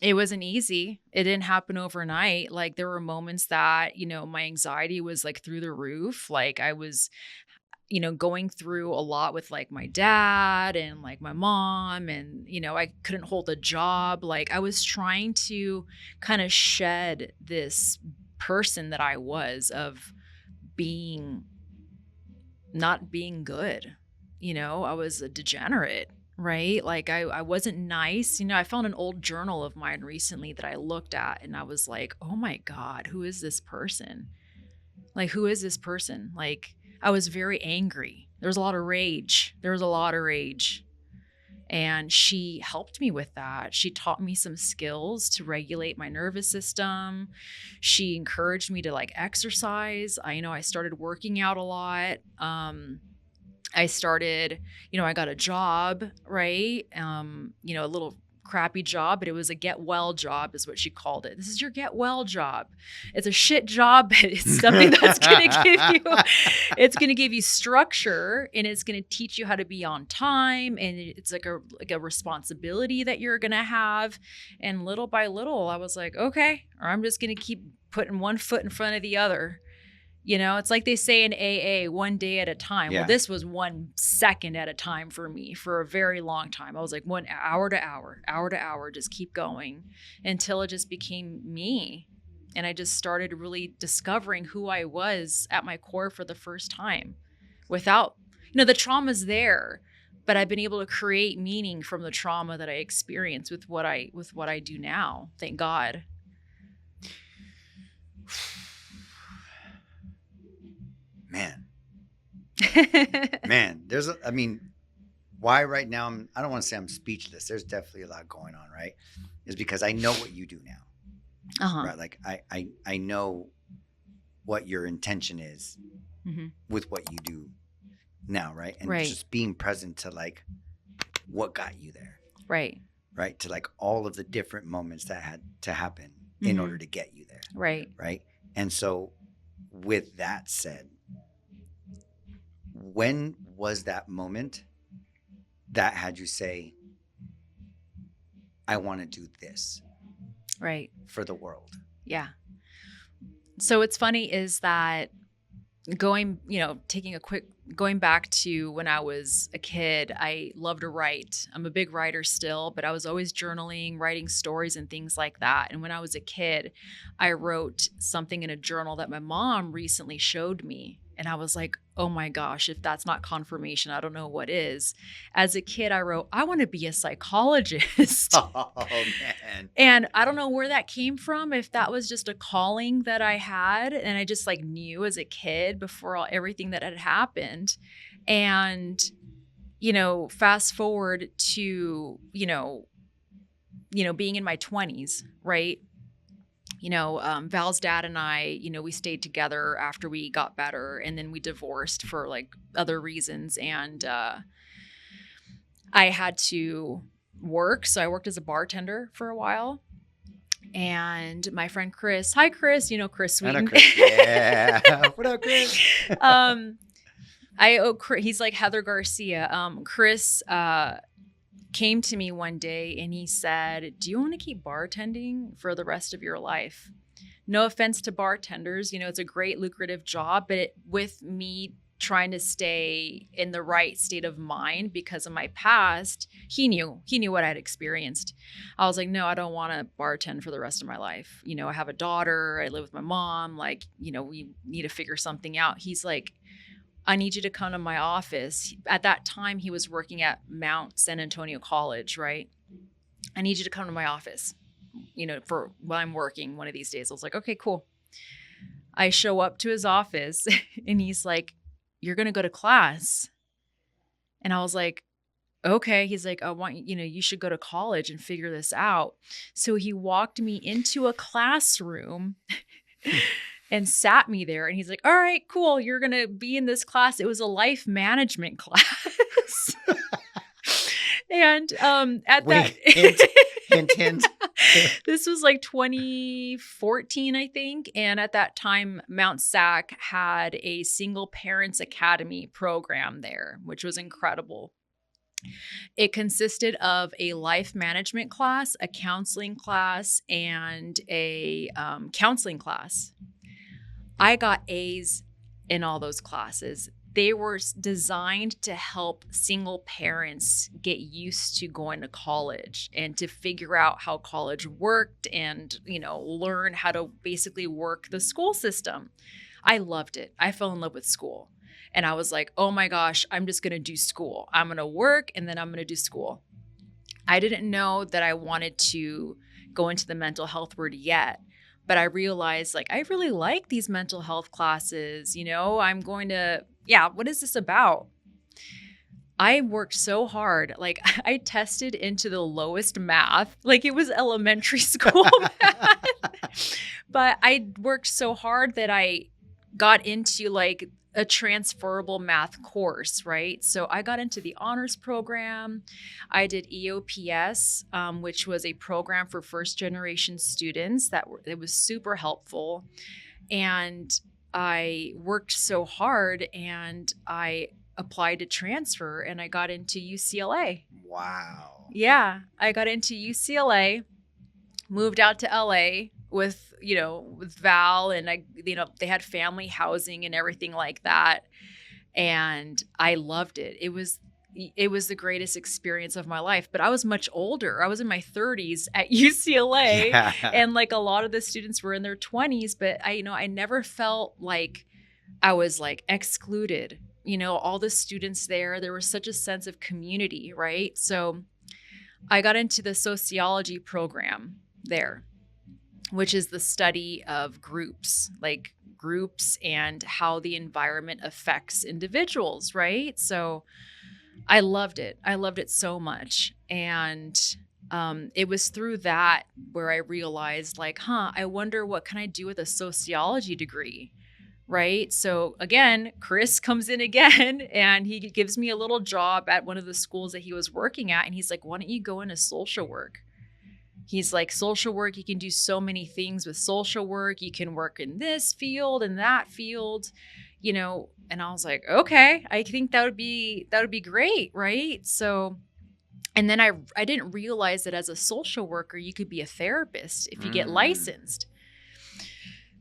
it wasn't easy. It didn't happen overnight. Like there were moments that, my anxiety was like through the roof. Like I was, going through a lot with like my dad and like my mom and I couldn't hold a job. Like I was trying to kind of shed this person that I was of being not being good. I was a degenerate, right? Like I wasn't nice. I found an old journal of mine recently that I looked at and I was like, "Oh my god, who is this person? Like who is this person?" Like I was very angry. There was a lot of rage. There was a lot of rage. And she helped me with that. She taught me some skills to regulate my nervous system. She encouraged me to like exercise. I started working out a lot. I started, I got a job, right? A little crappy job, but it was a get well job is what she called it. This is your get well job. It's a shit job, but it's something that's going to it's going to give you structure and it's going to teach you how to be on time. And it's like a responsibility that you're going to have. And little by little, I was like, okay, or I'm just going to keep putting one foot in front of the other. It's like they say in AA, one day at a time. Yeah. Well, this was 1 second at a time for me for a very long time. I was like 1 hour to hour, just keep going until it just became me. And I just started really discovering who I was at my core for the first time without, the trauma's there, but I've been able to create meaning from the trauma that I experienced with what I do now. Thank God. Man, why right now I don't want to say I'm speechless. There's definitely a lot going on, right? Is because I know what you do now. Uh-huh. Right? Like I know what your intention is with what you do now, right? And right. just being present to like what got you there. Right. Right? To like all of the different moments that had to happen in order to get you there. Right. Right? And so with that said, when was that moment that had you say, I want to do this right for the world? Yeah. So what's funny is that going back to when I was a kid, I love to write. I'm a big writer still, but I was always journaling, writing stories and things like that. And when I was a kid, I wrote something in a journal that my mom recently showed me. And I was like, oh my gosh, if that's not confirmation, I don't know what is. As a kid, I wrote, I want to be a psychologist. Oh, man. And I don't know where that came from, if that was just a calling that I had. And I just like knew as a kid before everything that had happened. And, fast forward to, being in my 20s, right? Val's dad and I, we stayed together after we got better and then we divorced for like other reasons. And I had to work. So I worked as a bartender for a while. And my friend Chris, hi Chris, Chris Sweeten. I know Chris. Yeah. What up, Chris? He's like Heather Garcia. Chris came to me one day and he said, do you want to keep bartending for the rest of your life? No offense to bartenders, it's a great lucrative job, but with me trying to stay in the right state of mind because of my past, he knew what I'd experienced. I was like, no, I don't want to bartend for the rest of my life. I have a daughter, I live with my mom, like, we need to figure something out. He's like, I need you to come to my office. At that time, he was working at Mount San Antonio College, right? I need you to come to my office, for while I'm working one of these days. I was like, okay, cool. I show up to his office and he's like, you're going to go to class. And I was like, okay. He's like, I want you should go to college and figure this out. So he walked me into a classroom and sat me there. And he's like, all right, cool. You're going to be in this class. It was a life management class. And at that, Wait, hint, hint, hint. this was like 2014, I think. And at that time, Mount SAC had a single parents academy program there, which was incredible. It consisted of a life management class, a counseling class, and a counseling class. I got A's in all those classes. They were designed to help single parents get used to going to college and to figure out how college worked and, learn how to basically work the school system. I loved it. I fell in love with school. And I was like, oh my gosh, I'm just going to do school. I'm going to work and then I'm going to do school. I didn't know that I wanted to go into the mental health word yet. But I realized I really like these mental health classes. I'm going to, what is this about? I worked so hard. I tested into the lowest math. It was elementary school math. But I worked so hard that I got into a transferable math course, right? So I got into the honors program. I did EOPS, which was a program for first generation students it was super helpful. And I worked so hard and I applied to transfer and I got into UCLA. Wow. Yeah, I got into UCLA, moved out to LA with Val, and they had family housing and everything like that. And I loved it. It was the greatest experience of my life, but I was much older. I was in my 30s at UCLA. Yeah. And a lot of the students were in their 20s, but I never felt like I was excluded. All the students there was such a sense of community, right? So I got into the sociology program there, which is the study of groups and how the environment affects individuals, right? So I loved it. I loved it so much. And it was through that where I realized I wonder what can I do with a sociology degree, right? So again, Chris comes in again and he gives me a little job at one of the schools that he was working at. And he's like, why don't you go into social work? He's like, social work, you can do so many things with social work. You can work in this field and that field, and I was like, okay, I think that would be great. Right. So, and then I didn't realize that as a social worker, you could be a therapist if you get licensed.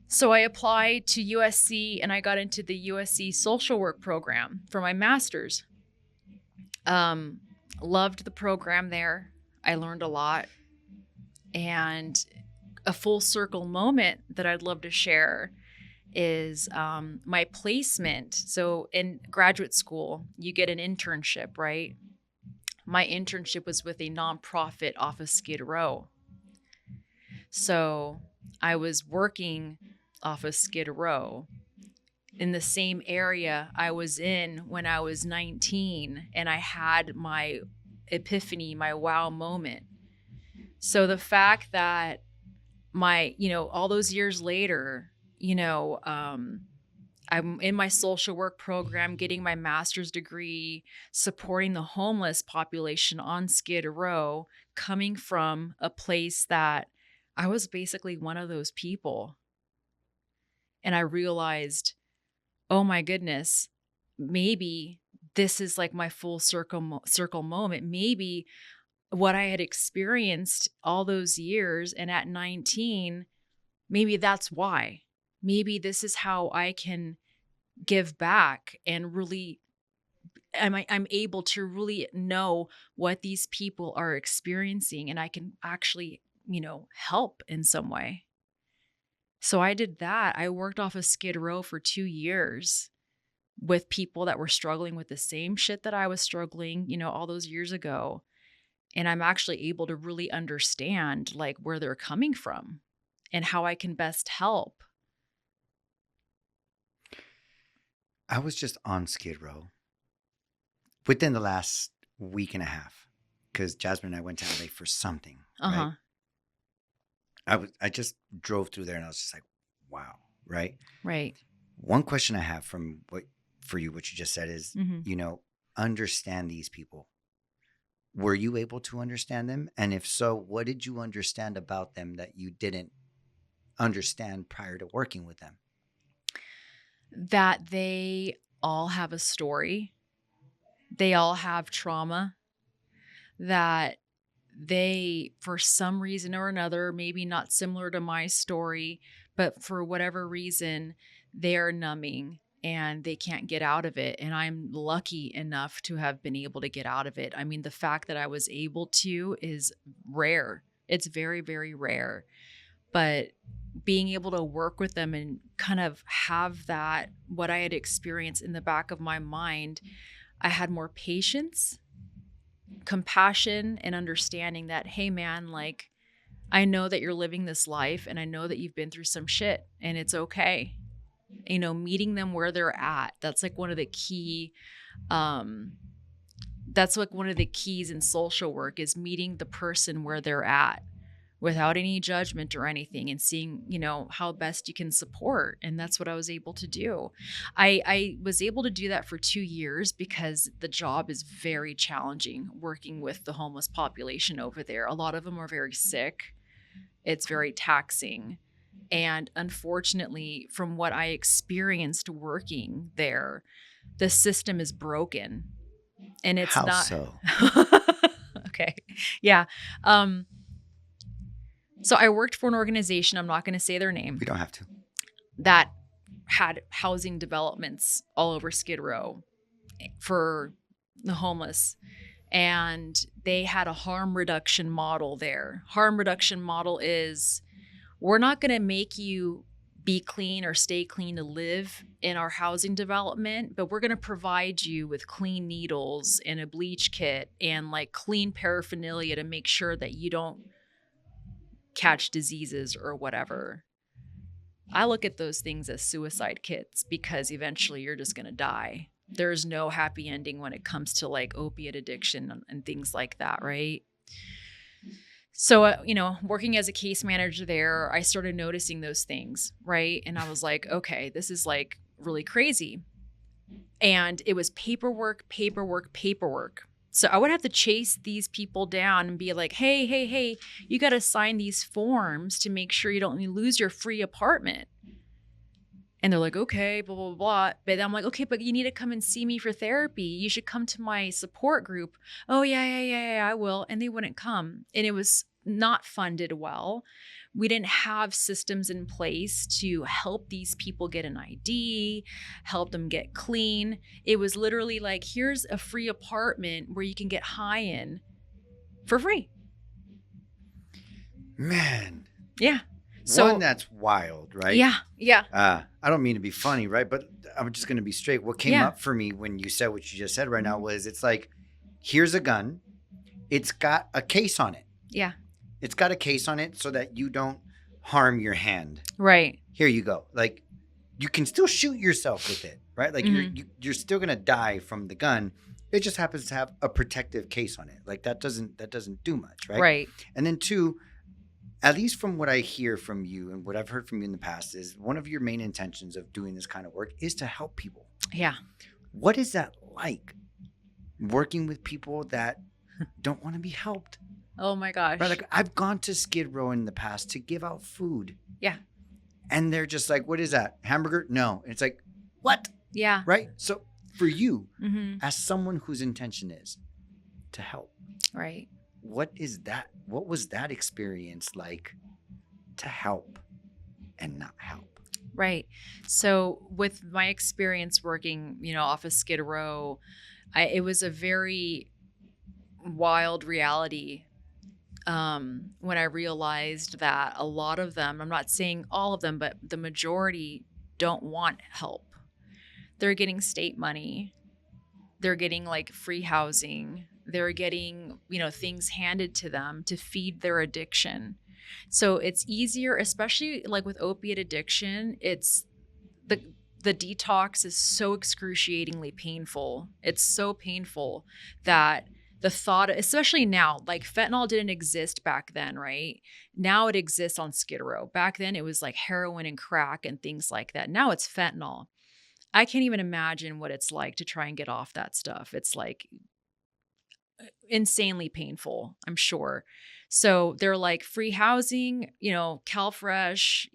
So I applied to USC and I got into the USC social work program for my master's. Loved the program there. I learned a lot. And a full circle moment that I'd love to share is my placement. So in graduate school, you get an internship, right? My internship was with a nonprofit off of Skid Row. So I was working off of Skid Row in the same area I was in when I was 19, and I had my epiphany, my wow moment. So the fact that all those years later, I'm in my social work program, getting my master's degree, supporting the homeless population on Skid Row, coming from a place that I was basically one of those people. And I realized, oh my goodness, maybe this is my full circle moment. Maybe what I had experienced all those years and at 19, maybe that's why. Maybe this is how I can give back and really I'm able to really know what these people are experiencing, and I can actually, help in some way. So I did that. I worked off of Skid Row for 2 years with people that were struggling with the same shit that I was struggling, all those years ago. And I'm actually able to really understand where they're coming from and how I can best help. I was just on Skid Row within the last week and a half because Jasmine and I went to LA for something. Uh-huh. Right? I just drove through there and I was just like, wow. right? Right. One question I have what you just said is, Mhm. understand these people. Were you able to understand them? And if so, what did you understand about them that you didn't understand prior to working with them? That they all have a story. They all have trauma that they, for some reason or another, maybe not similar to my story, but for whatever reason, they're numbing and they can't get out of it. And I'm lucky enough to have been able to get out of it. I mean, the fact that I was able to is rare. It's very, very rare. But being able to work with them and kind of have that, what I had experienced in the back of my mind, I had more patience, compassion, and understanding that, hey, man, like, I know that you're living this life and I know that you've been through some shit and it's okay. Meeting them where they're at. That's like one of the key, um, that's like one of the keys in social work is meeting the person where they're at without any judgment or anything and seeing, how best you can support. And that's what I was able to do. I was able to do that for 2 years because the job is very challenging working with the homeless population over there. A lot of them are very sick. It's very taxing. And unfortunately, from what I experienced working there, the system is broken and it's How not. so? Okay. Yeah. Um, so I worked for an organization, I'm not going to say their We name, don't have to. that had housing developments all over Skid Row for the homeless. And they had a harm reduction model there. Harm reduction model is, we're not going to make you be clean or stay clean to live in our housing development, but we're going to provide you with clean needles and a bleach kit and like clean paraphernalia to make sure that you don't catch diseases or whatever. I look at those things as suicide kits because eventually you're just going to die. There's no happy ending when it comes to like opiate addiction and things like that, right? So, working as a case manager there, I started noticing those things, right? And I was like, okay, this is like really crazy. And it was paperwork, paperwork, paperwork. So I would have to chase these people down and be like, hey, hey, hey, you got to sign these forms to make sure you don't lose your free apartment. And they're like, okay, blah, blah, blah. But I'm like, okay, but you need to come and see me for therapy. You should come to my support group. Oh, yeah, yeah, yeah, yeah, I will. And they wouldn't come. And it was not funded well. We didn't have systems in place to help these people get an ID, help them get clean. It was literally like, here's a free apartment where you can get high in for free. Man, Yeah. one, So, that's wild, right? yeah, yeah, I don't mean to be funny, right? But I'm just going to be straight. What came yeah. up for me when you said what you just said right now Mhm. was it's like, here's a gun. It's got a case on it. Yeah. It's got a case on it so that you don't harm your hand. Right. Here you go. Like, you can still shoot yourself with it, right? Like Mhm. you're still going to die from the gun. It just happens to have a protective case on it. Like that doesn't do much, right? Right. And then two, at least from what I hear from you and what I've heard from you in the past, is one of your main intentions of doing this kind of work is to help people. Yeah. What is that like, working with people that don't want to be helped? Oh my gosh. Right? Like, I've gone to Skid Row in the past to give out food. Yeah. And they're just like, what is that? Hamburger? No. And it's like, what? Yeah. Right? So for you, Mhm. as someone whose intention is to help, Right. what is that? What was that experience like, to help and not help? Right. So with my experience working, off of Skid Row, it was a very wild reality when I realized that a lot of them, I'm not saying all of them, but the majority don't want help. They're getting state money. They're getting like free housing. They're getting, things handed to them to feed their addiction. So it's easier, especially like with opiate addiction, it's the the detox is so excruciatingly painful. It's so painful that the thought, especially now, like fentanyl didn't exist back then, right? Now it exists on Skid Row. Back then it was like heroin and crack and things like that. Now it's fentanyl. I can't even imagine what it's like to try and get off that stuff. It's like insanely painful, I'm sure. So they're like free housing, CalFresh,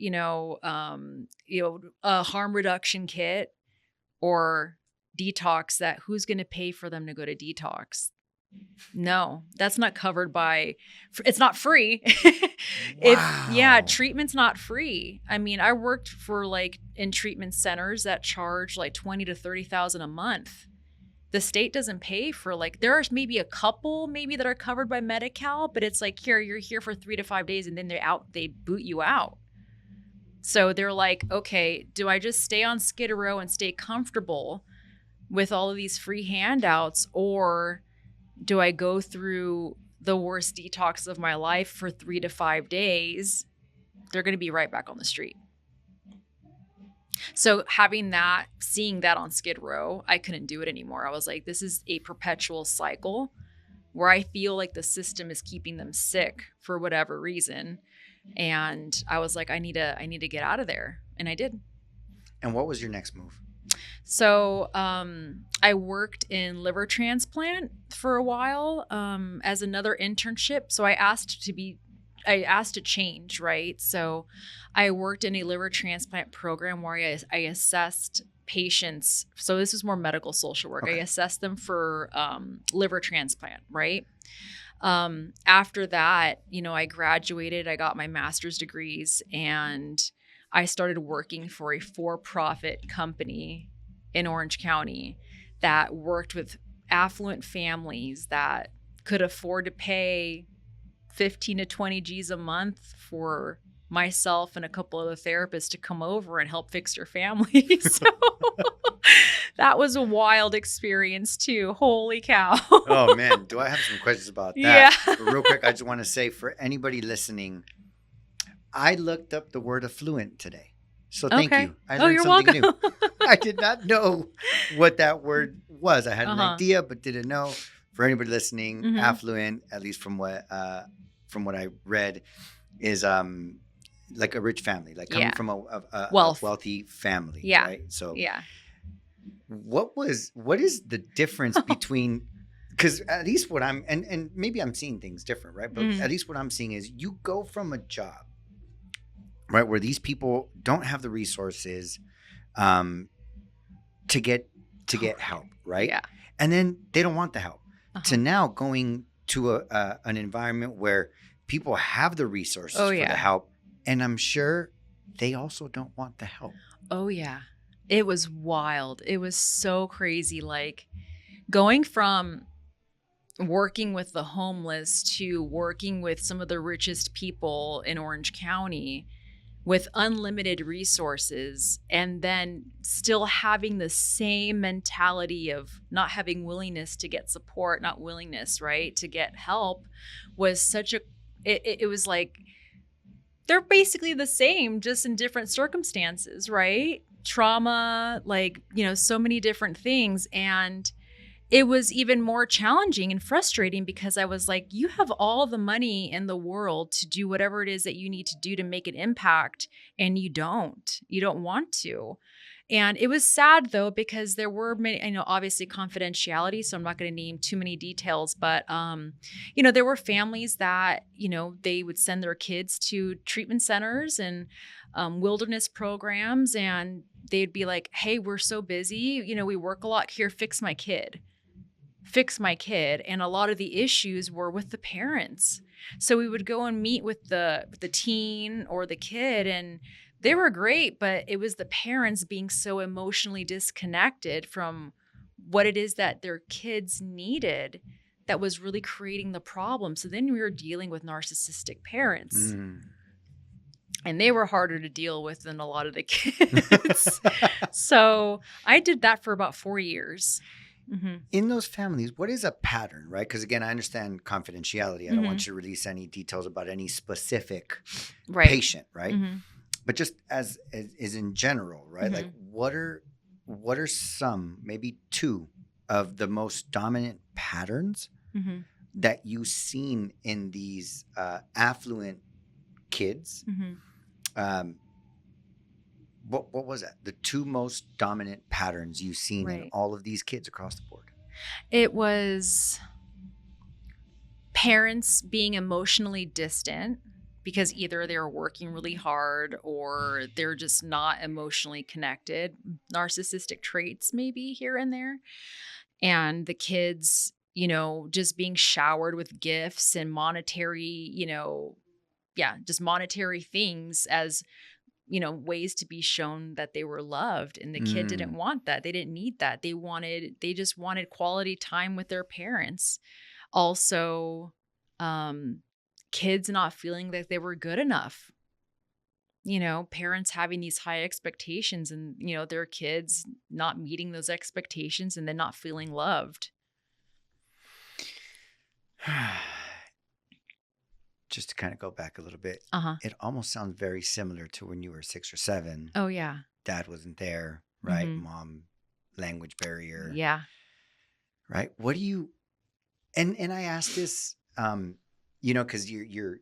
a harm reduction kit or detox. That who's going to pay for them to go to detox? No, that's not covered by, it's not free. Wow. Treatment's not free. I mean, I worked for like in treatment centers that charge like 20 to 30,000 a month. The state doesn't pay for like, there are maybe a couple maybe that are covered by Medi-Cal, but it's like, here, you're here for 3 to 5 days and then they boot you out. So they're like, okay, do I just stay on Skid Row and stay comfortable with all of these free handouts, or do I go through the worst detox of my life for 3 to 5 days? They're going to be right back on the street. So seeing that on Skid Row, I couldn't do it anymore. I was like, this is a perpetual cycle where I feel like the system is keeping them sick for whatever reason. And I was like, I need to get out of there. And I did. And what was your next move? So I worked in liver transplant for a while as another internship. So I asked to change, right? So I worked in a liver transplant program where I assessed patients. So this was more medical social work. Okay. I assessed them for liver transplant, right? After that, I graduated, I got my master's degrees, and I started working for a for-profit company in Orange County that worked with affluent families that could afford to pay 15 to 20 G's a month for myself and a couple other therapists to come over and help fix their family. So that was a wild experience too. Holy cow. Oh man, do I have some questions about that? Yeah. But real quick, I just want to say for anybody listening, I looked up the word affluent today. So thank Okay. you. I learned You're something welcome. new. I did not know what that word was. I had an idea, but didn't know. For anybody listening, Mhm. affluent, at least from what I read, is like a rich family, like coming Yeah. from a Wealth. wealthy family. Yeah. Right. So Yeah. what is the difference between, because at least what I'm, and maybe I'm seeing things different, right? But Mhm. at least what I'm seeing is you go from a job, right, where these people don't have the resources to get help, right? Yeah. And then they don't want the help, to Uh-huh. now going to an environment where people have the resources for the help, and I'm sure they also don't want the help. Oh yeah. It was wild. It was so crazy. Like going from working with the homeless to working with some of the richest people in Orange County with unlimited resources, and then still having the same mentality of not having willingness to get support, not willingness, right, to get help, was such a, it was like, they're basically the same, just in different circumstances, right? Trauma, like, so many different things. And it was even more challenging and frustrating because I was like, you have all the money in the world to do whatever it is that you need to do to make an impact, and you don't want to. And it was sad though, because there were many, obviously confidentiality, so I'm not going to name too many details, but, there were families that, they would send their kids to treatment centers and wilderness programs, and they'd be like, hey, we're so busy, we work a lot here, fix my kid. And a lot of the issues were with the parents. So we would go and meet with the teen or the kid, and they were great, but it was the parents being so emotionally disconnected from what it is that their kids needed that was really creating the problem. So then we were dealing with narcissistic parents. And they were harder to deal with than a lot of the kids. So I did that for about 4 years. Mm-hmm. In those families, what is a pattern, right? Because again, I understand confidentiality. I don't want you to release any details about any specific patient, right? Mm-hmm. But just as in general, right? Like what are some, maybe two of the most dominant patterns Mhm. that you've seen in these affluent kids. Mhm. Um, what was that? The two most dominant patterns you've seen in Right. all of these kids across the board? It was parents being emotionally distant because either they're working really hard or they're just not emotionally connected. Narcissistic traits, maybe here and there. And the kids, just being showered with gifts and monetary, yeah, just monetary things as, ways to be shown that they were loved. And the kid didn't Mm. want that. They didn't need that. They just wanted quality time with their parents. Also, um, kids not feeling that they were good enough. Parents having these high expectations and, their kids not meeting those expectations and then not feeling loved. Just to kind of go back a little bit, Uh-huh. it almost sounds very similar to when you were 6 or 7. Oh, yeah. Dad wasn't there, right? Mhm. Mom, language barrier, Yeah. right? What do you and I ask this, because you're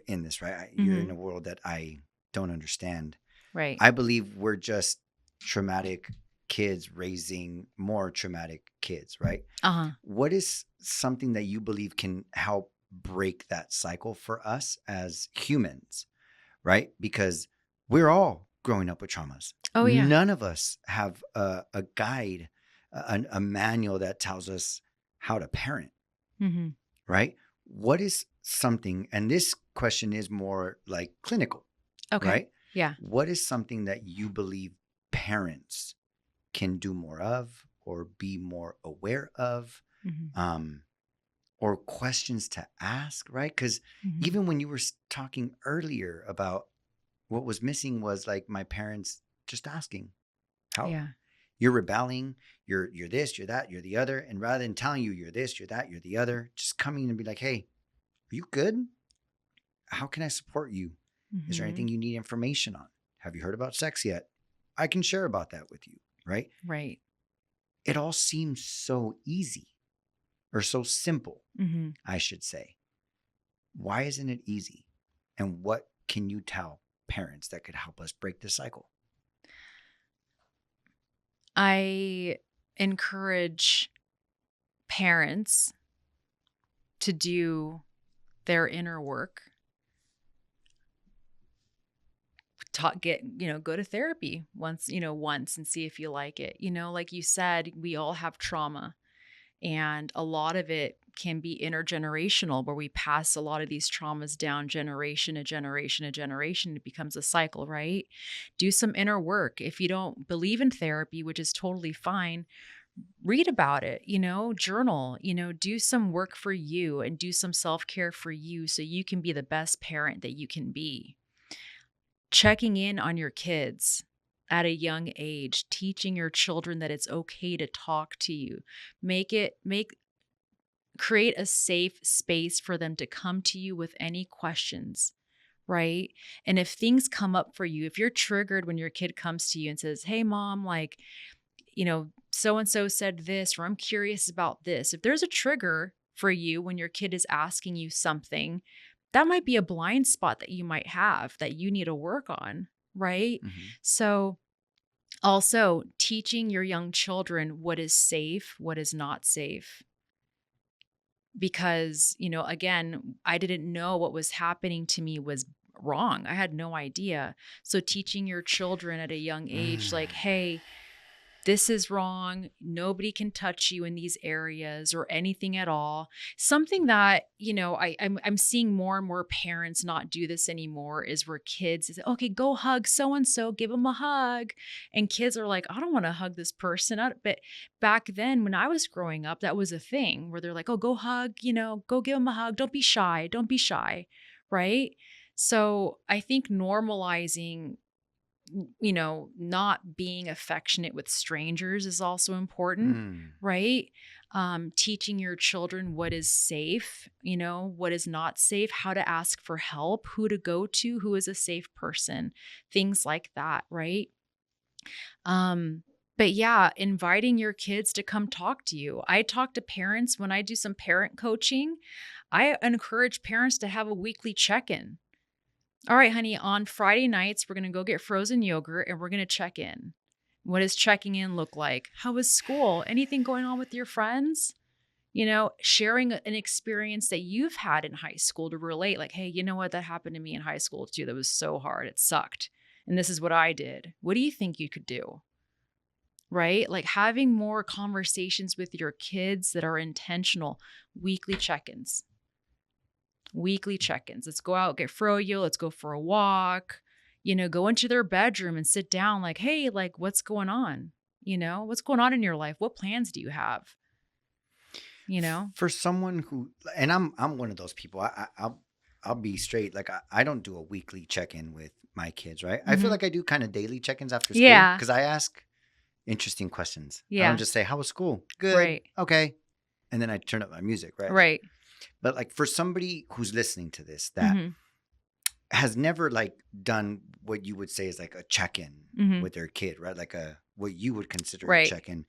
in this, right? You're in a Mhm. world that I don't understand. Right. I believe we're just traumatic kids raising more traumatic kids, right? Uh-huh. What is something that you believe can help break that cycle for us as humans, right? Because we're all growing up with traumas. Oh, yeah. None of us have a guide, a manual that tells us how to parent, Mhm. right? What is something, and this question is more like clinical, Okay. right? Yeah. What is something that you believe parents can do more of or be more aware of? Mhm. Um, or questions to ask, right? Because Mhm. even when you were talking earlier about what was missing was like my parents just asking, how Yeah. you're rebelling, you're this, you're that, you're the other. And rather than telling you you're this, you're that, you're the other, just coming and be like, hey, are you good? How can I support you? Is there anything Mhm. you need information on? Have you heard about sex yet? I can share about that with you, right? Right. It all seems so easy or so simple, Mhm. I should say. Why isn't it easy? And what can you tell parents that could help us break the cycle? I encourage parents to do their inner work, go to therapy once and see if you like it. Like you said, we all have trauma. And a lot of it can be intergenerational, where we pass a lot of these traumas down generation to generation to generation. It becomes a cycle, right? Do some inner work. If you don't believe in therapy, which is totally fine, read about it, journal, do some work for you and do some self care for you so you can be the best parent that you can be. Checking in on your kids at a young age, teaching your children that it's okay to talk to you. Make create a safe space for them to come to you with any questions, right? And if things come up for you, if you're triggered when your kid comes to you and says, "Hey mom, like, so and so said this, or I'm curious about this." If there's a trigger for you when your kid is asking you something, that might be a blind spot that you might have that you need to work on, right? Mm-hmm. So, also teaching your young children what is safe, what is not safe, because, again, I didn't know what was happening to me was wrong. I had no idea. So teaching your children at a young age, Mm. like, hey, this is wrong. Nobody can touch you in these areas or anything at all. Something that, I'm seeing more and more parents not do this anymore is where kids is, okay, go hug so and so, give them a hug. And kids are like, I don't want to hug this person. But back then when I was growing up, that was a thing where they're like, oh, go hug, go give them a hug. Don't be shy. Don't be shy. Right. So I think normalizing not being affectionate with strangers is also important, Mm. right? Teaching your children what is safe, what is not safe, how to ask for help, who to go to, who is a safe person, things like that, right? Um, But yeah, inviting your kids to come talk to you. I talk to parents when I do some parent coaching. I encourage parents to have a weekly check-in. All right, honey, on Friday nights, we're going to go get frozen yogurt and we're going to check in. What does checking in look like? How was school? Anything going on with your friends? Sharing an experience that you've had in high school to relate, like, hey, you know what? That happened to me in high school too. That was so hard. It sucked. And this is what I did. What do you think you could do? Right? Like having more conversations with your kids that are intentional, weekly check ins. Weekly check ins. Let's go out, get froyo. Let's go for a walk. Go into their bedroom and sit down, like, hey, like, what's going on? What's going on in your life? What plans do you have? For someone who, and I'm one of those people. I'll be straight. Like I don't do a weekly check-in with my kids, right? I feel Mhm. like I do kind of daily check-ins after school Yeah. because I ask interesting questions. I Yeah. don't just say, "How was school?" Good. Right. Okay. And then I turn up my music, right? Like, Right. but like for somebody who's listening to this that Mhm. has never like done what you would say is like a check-in Mhm. with their kid, right? Like what you would consider a Right. check-in.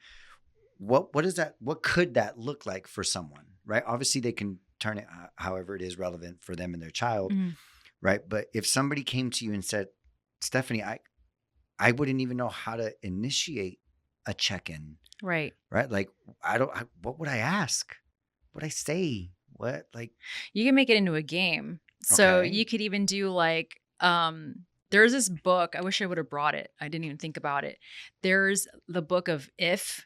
What is that? What could that look like for someone, right? Obviously, they can turn it however it is relevant for them and their child, Mhm. right? But if somebody came to you and said, "Stephanie, I wouldn't even know how to initiate a check-in," Right. right? Like what would I ask? What would I say? What like? You can make it into a game. So Okay. you could even do like there's this book. I wish I would have brought it. I didn't even think about it. There's the book of If,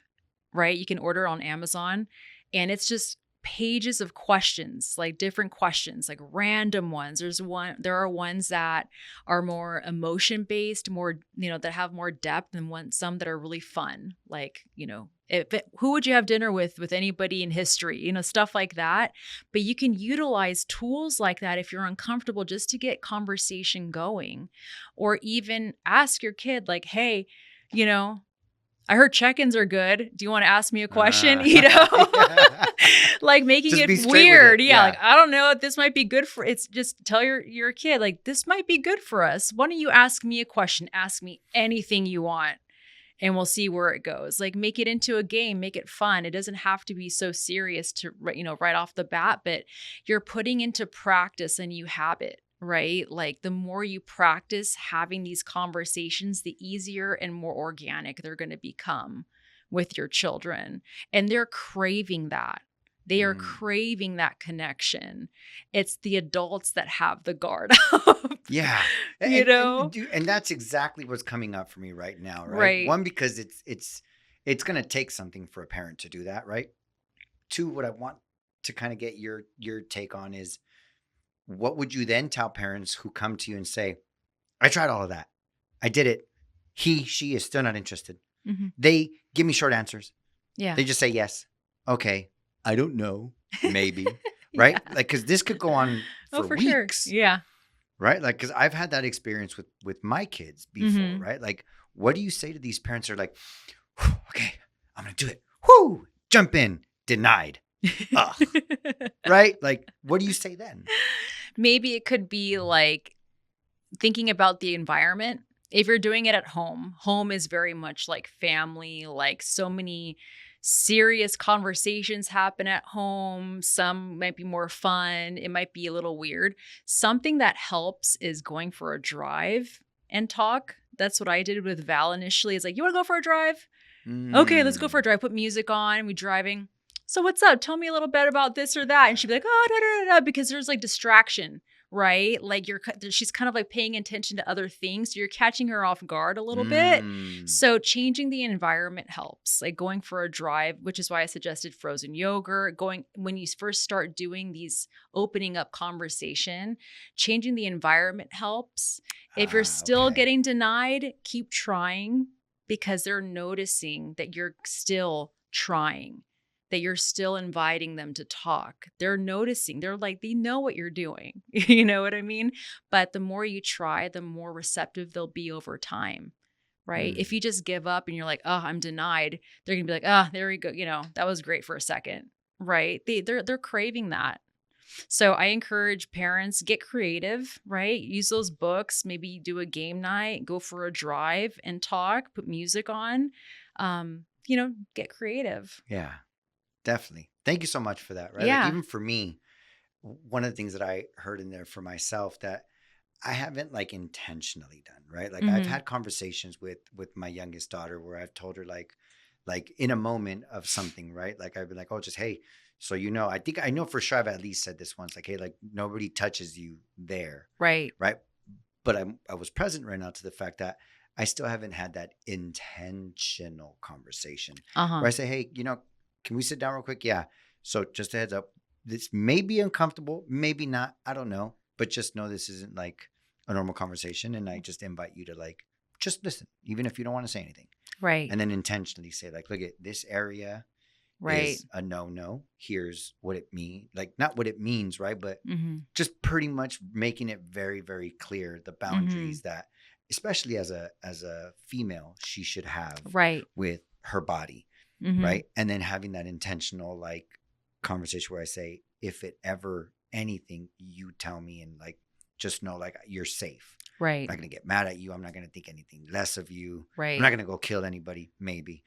right? You can order it on Amazon and it's just pages of questions, like different questions, like random ones. There are ones that are more emotion based, more, that have more depth, and some that are really fun. Like, who would you have dinner with anybody in history, stuff like that. But you can utilize tools like that if you're uncomfortable, just to get conversation going, or even ask your kid like, hey, you know, I heard check-ins are good. Do you want to ask me a question? Yeah. Like making Just it be straight with weird. it. Yeah. Yeah. Like, I don't know if this might be good for it's just tell your kid, like, this might be good for us. Why don't you ask me a question? Ask me anything you want and we'll see where it goes. Like, make it into a game, make it fun. It doesn't have to be so serious to, right off the bat, but you're putting into practice a new habit, right? Like, the more you practice having these conversations, the easier and more organic they're going to become with your children. And they're craving that. They are Mm. craving that connection. It's the adults that have the guard up. Yeah. You know? And that's exactly what's coming up for me right now, right? Right. One, because it's going to take something for a parent to do that, right? Two, what I want to kind of get your take on is, what would you then tell parents who come to you and say, "I tried all of that. I did it. She is still not interested." Mhm. They give me short answers. Yeah. They just say yes. Okay. I don't know. Maybe. Right? Yeah. Like, because this could go on Oh, for for sure. weeks. Yeah. Right? Like, because I've had that experience with my kids before, Mhm. right? Like, what do you say to these parents who are like, "Okay, I'm gonna do it. Whoo, jump in, denied." Ugh. Right? Like, what do you say then? Maybe it could be like thinking about the environment. If you're doing it at home, home is very much like family, like so many serious conversations happen at home. Some might be more fun, it might be a little weird. Something that helps is going for a drive and talk. That's what I did with Val initially. It's like, "You want to go for a drive? Okay, let's go for a Mm. drive. Put music on. We driving. So what's up? Tell me a little bit about this or that." And she'd be like, "Oh, da, da, da, da," because there's like distraction, right? Like she's kind of like paying attention to other things. So you're catching her off guard a little bit. Mm. So changing the environment helps. Like going for a drive, which is why I suggested frozen yogurt. Going when you first start doing these opening up conversation, changing the environment helps. If you're still Okay. getting denied, keep trying, because they're noticing that you're still trying, that you're still inviting them to talk. They're noticing. They're like, they know what you're doing. You know what I mean? But the more you try, the more receptive they'll be over time, right? If Mm. you just give up and you're like, "Oh, I'm denied," they're going to be like, "Oh, there you go. That was great for a second." Right? They're craving that. So I encourage parents, get creative, right? Use those books, maybe do a game night, go for a drive and talk, put music on. get creative. Yeah, definitely. Thank you so much for that. Right. Like, Yeah. even for me, one of the things that I heard in there for myself that I haven't like intentionally done, right? Like, I've Mhm. had conversations with my youngest daughter where I've told her like in a moment of something, right? Like, I've been like, oh, just hey, so I think I know for sure I've at least said this once, like, hey, like, nobody touches you there, Right. right? But I was present right now to the fact that I still haven't had that intentional conversation where Uh-huh. I say, hey, can we sit down real quick? Yeah. So just a heads up, this may be uncomfortable, maybe not. I don't know, but just know this isn't like a normal conversation, and I just invite you to like just listen, even if you don't want to say anything, Right. and then intentionally say like, look at this area Right. is a no. Here's what it means, like not what it means, right? But Mhm. just pretty much making it very, very clear the Mhm. boundaries that, especially as a female, she should have Right. with her body, Mhm. right? And then having that intentional like conversation where I say, if it ever anything, you tell me, and like just know like you're safe. Right. I'm not gonna get mad at you. I'm not gonna think anything less of you. I'm not Right. gonna go kill anybody, maybe,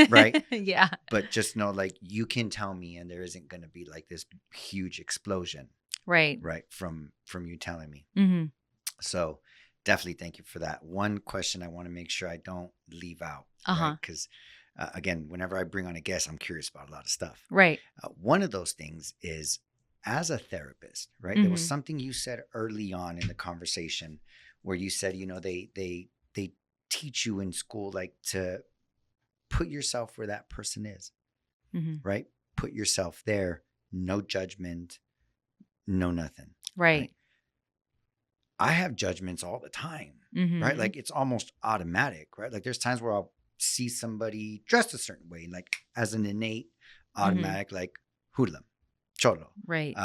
right? Yeah. But just know like you can tell me, and there isn't gonna be like this huge explosion, Right. right, from you telling me. Mhm. So definitely thank you for that. One question I want to make sure I don't leave out, right? Uh-huh. Because again, whenever I bring on a guest, I'm curious about a lot of stuff. Right. One of those things is, as a therapist, right? There was Mhm. something you said early on in the conversation where you said, they teach you in school like to put yourself where that person is, Mhm. right? Put yourself there, no judgment, no nothing, right? Right. I have judgments all the time, right? Mhm. Like, it's almost automatic, right? Like, there's times where I'll see somebody dressed a certain way, like as an innate Mhm. automatic, like hoodlum, cholo, Right.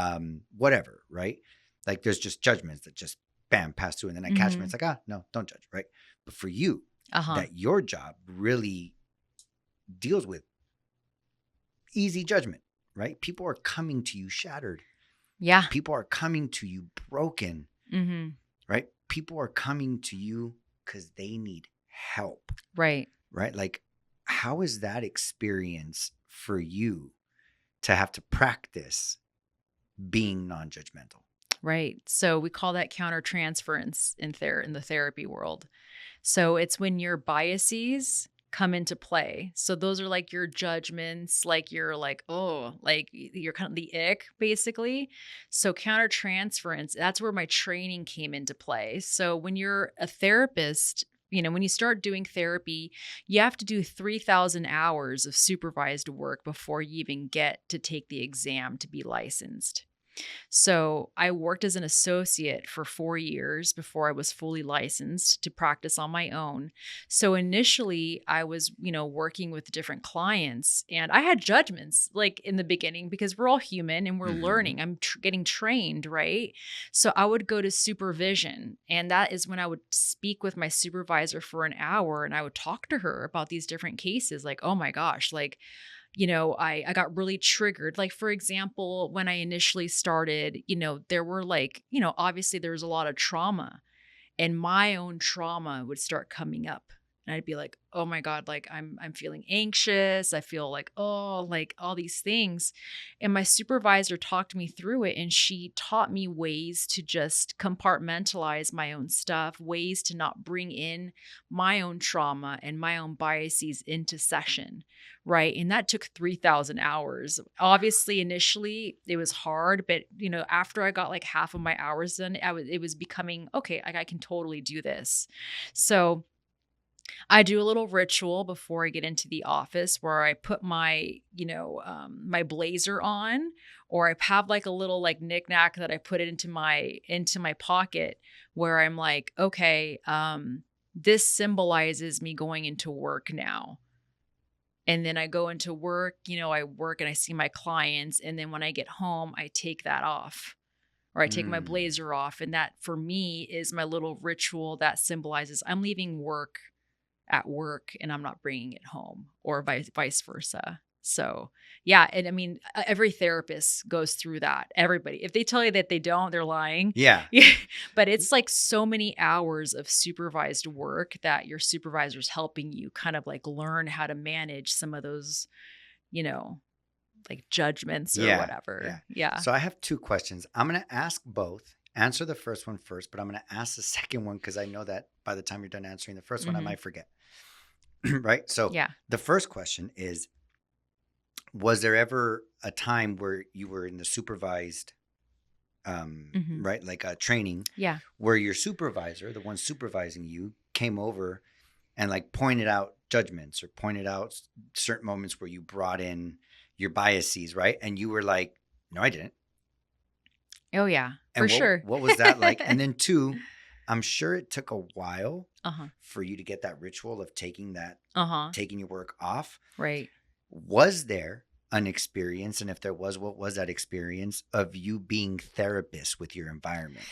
whatever, right? Like, there's just judgments that just bam pass through, and then I catch them. It's Mhm. like, no, don't judge, right? But for you, Uh-huh. that your job really deals with easy judgment, right? People are coming to you shattered. Yeah. People are coming to you broken, Mhm. right? People are coming to you because they need help, Right. right? Like, how is that experience for you to have to practice being non judgmental? Right. So we call that countertransference in the therapy world. So it's when your biases come into play. So those are like your judgments, like you're like, oh, like you're kind of the ick, basically. So countertransference, that's where my training came into play. So when you're a therapist, when you start doing therapy, you have to do 3,000 hours of supervised work before you even get to take the exam to be licensed. So I worked as an associate for 4 years before I was fully licensed to practice on my own. So initially, I was, working with different clients and I had judgments like in the beginning because we're all human and we're Mm-hmm. learning. I'm getting trained, right? So I would go to supervision. And that is when I would speak with my supervisor for an hour and I would talk to her about these different cases like, oh my gosh, like, I got really triggered. Like, for example, when I initially started, there were like, obviously there was a lot of trauma and my own trauma would start coming up. And I'd be like, "Oh my god, like I'm feeling anxious. I feel like, oh, like all these things." And my supervisor talked me through it and she taught me ways to just compartmentalize my own stuff, ways to not bring in my own trauma and my own biases into session, right? And that took 3,000 hours. Obviously, initially it was hard, but after I got like half of my hours done, it was becoming okay, like I can totally do this. So I do a little ritual before I get into the office where I put my blazer on, or I have like a little like knickknack that I put it into my pocket where I'm like, okay, this symbolizes me going into work now. And then I go into work, I work and I see my clients. And then when I get home, I take that off or I take my Mm. blazer off. And that for me is my little ritual that symbolizes I'm leaving work at work and I'm not bringing it home or vice versa. So, yeah, and I mean, every therapist goes through that. Everybody. If they tell you that they don't, they're lying. Yeah. Yeah. But it's like so many hours of supervised work that your supervisor's helping you kind of like learn how to manage some of those, you know, like judgments or Yeah. Yeah. whatever. Yeah. So I have two questions. I'm going to ask both. Answer the first one first, but I'm going to ask the second one because I know that by the time you're done answering the first one, I Hmm. might forget. Right. So Yeah. the first question is, was there ever a time where you were in the supervised, Hmm. right, like a training Yeah. where your supervisor, the one supervising you, came over and like pointed out judgments or pointed out certain moments where you brought in your biases, right? And you were like, no, I didn't. Oh, yeah, for And sure. what was that like? And then two, I'm sure it took a while Uh-huh. for you to get that ritual of Uh-huh. taking your work off. Right. Was there an experience? And if there was, what was that experience of you being therapist with your environment?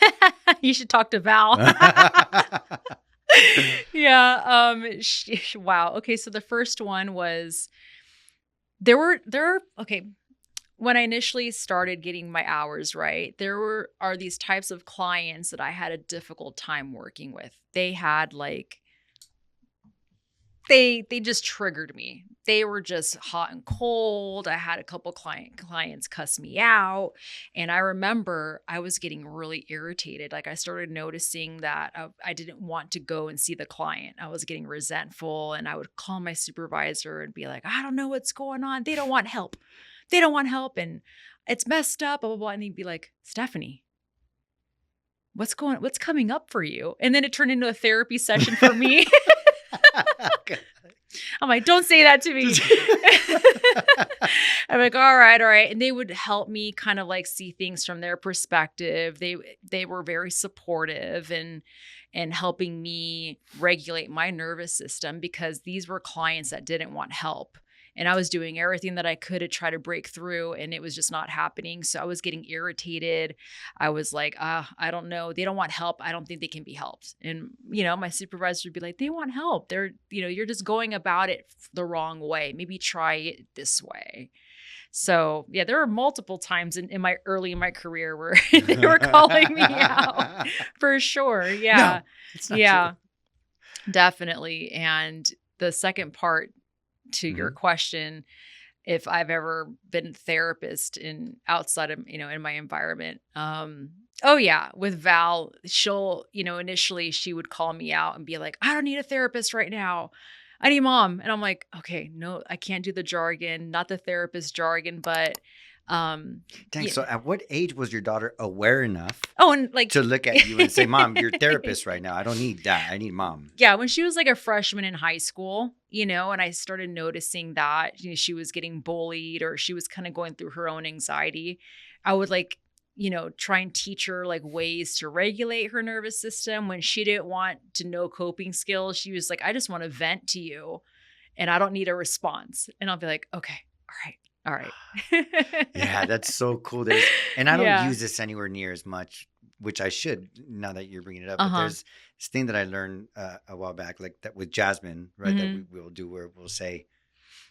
You should talk to Val. Yeah. Wow. Okay. So the first one was okay. When I initially started getting my hours right, are these types of clients that I had a difficult time working with. They had like they just triggered me. They were just hot and cold. I had a couple clients cuss me out, and I remember I was getting really irritated. Like I started noticing that I didn't want to go and see the client. I was getting resentful, and I would call my supervisor and be like, "I don't know what's going on. They don't want help. They don't want help, and it's messed up." Blah blah blah. And he'd be like, "Stephanie, what's coming up for you?" And then it turned into a therapy session for me. I'm like, don't say that to me. I'm like, all right, all right. And they would help me kind of like see things from their perspective. They were very supportive and helping me regulate my nervous system because these were clients that didn't want help. And I was doing everything that I could to try to break through, and it was just not happening. So I was getting irritated. I was like, I don't know. They don't want help. I don't think they can be helped. And, my supervisor would be like, they want help. You're just going about it the wrong way. Maybe try it this way. So yeah, there were multiple times in my career where they were calling me out for sure. Yeah. No, it's not Yeah, true. definitely. And the second part to your Mhm. question, if I've ever been a therapist outside of, in my environment. Oh yeah, with Val, she'll, initially she would call me out and be like, I don't need a therapist right now. I need mom. And I'm like, okay, no, I can't do the jargon, not the therapist jargon, but Dang. yeah. So at what age was your daughter aware enough Oh, and like to look at you and say, Mom, you're therapist right now. I don't need that. I need mom. yeah, when she was like a freshman in high school, and I started noticing that, she was getting bullied or she was kind of going through her own anxiety, I would like, try and teach her like ways to regulate her nervous system. When she didn't want to know coping skills, she was like, I just want to vent to you and I don't need a response. And I'll be like, okay, all right. All right. Yeah, that's so cool. And I don't Yeah. use this anywhere near as much, which I should now that you're bringing it up. But Uh-huh. there's this thing that I learned a while back, like that with Jasmine, right? That Mhm. we will do where we'll say,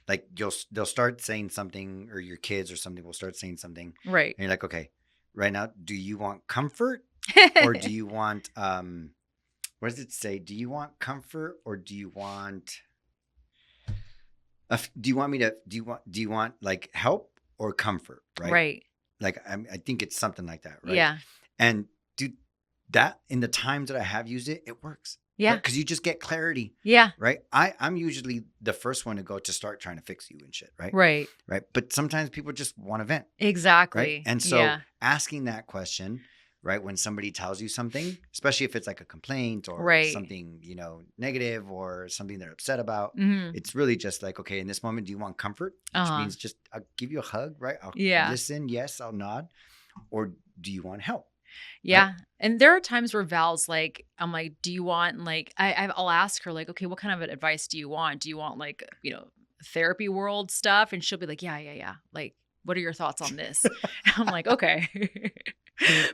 like, they'll start saying something, or your kids or something will start saying something, Right. and you're like, okay, right now, do you want comfort or do you want what does it say? Do you want comfort or do you want do you want me to do you want like help or comfort, right? Right. Like I think it's something like that, right? Yeah. And dude, that in the times that I have used it, it works. Yeah. Because you just get clarity, Yeah. right? I'm usually the first one to go to start trying to fix you and shit, right? Right. Right. But sometimes people just want to vent, right? Exactly. And so Yeah. asking that question, right, when somebody tells you something, especially if it's like a complaint or Right. something, negative or something they're upset about, Mhm. it's really just like, okay, in this moment, do you want comfort? Which Uh-huh. means just I'll give you a hug, right? I'll Yeah. listen, yes, I'll nod. Or do you want help? Yeah. And there are times where Val's like, I'm like, do you want like, I'll ask her like, okay, what kind of advice do you want? Do you want like, therapy world stuff? And she'll be like, yeah, yeah, yeah. Like, what are your thoughts on this? I'm like, okay.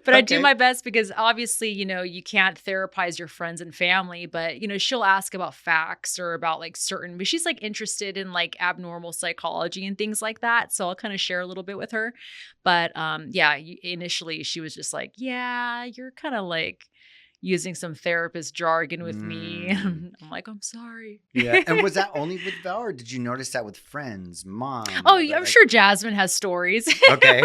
But I do Okay. my best because obviously, you can't therapize your friends and family, but she'll ask about facts or about like but she's like interested in like abnormal psychology and things like that. So I'll kind of share a little bit with her. But yeah, initially she was just like, "Yeah, you're kind of like using some therapist jargon with me." Mm. I'm like, "I'm sorry." Yeah. And was that only with Val, or did you notice that with friends, mom? Oh, yeah, I'm Like, sure Jasmine has stories. okay.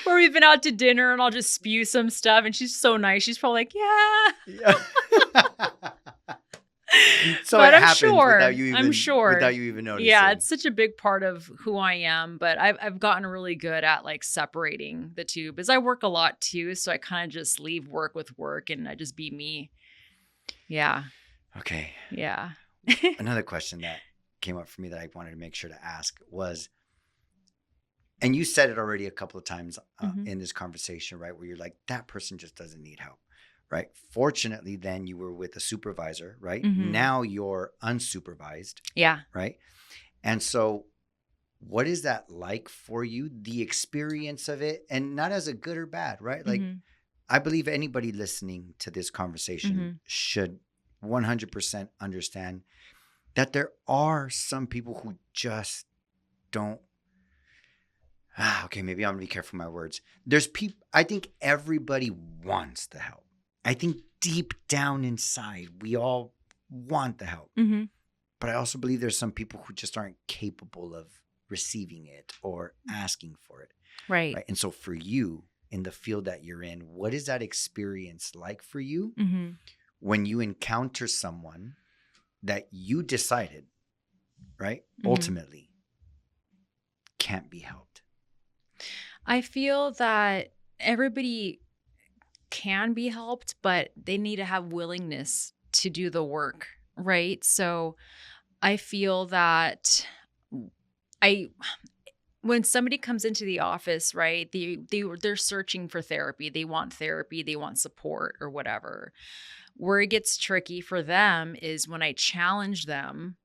Where we've been out to dinner and I'll just spew some stuff and she's so nice. She's probably like, "Yeah." Yeah. So it But happens I'm without sure. you even Yeah, noticing. it's such a big part of who I am, but I've gotten really good at like separating the two because I work a lot too, so I kind of just leave work with work and I just be me. Yeah. Okay. Yeah. Another question that came up for me that I wanted to make sure to ask was, and you said it already a couple of times Mhm. in this conversation, right? Where you're like, that person just doesn't need help, right? Fortunately, then you were with a supervisor, right? Mhm. Now you're unsupervised, Yeah. right? And so, what is that like for you? The experience of it, and not as a good or bad, right? Like, Mhm. I believe anybody listening to this conversation Mhm. should 100% understand that there are some people who just don't. Okay, maybe I'm gonna be careful with my words. There's people, I think everybody wants the help. I think deep down inside, we all want the help. Mhm. But I also believe there's some people who just aren't capable of receiving it or asking for it. Right. Right. And so for you in the field that you're in, what is that experience like for you Mhm. when you encounter someone that you decided, right, Mhm. ultimately can't be helped? I feel that everybody can be helped, but they need to have willingness to do the work, right? So I feel that I when somebody comes into the office, right? They're searching for therapy. They want therapy, they want support or whatever. Where it gets tricky for them is when I challenge them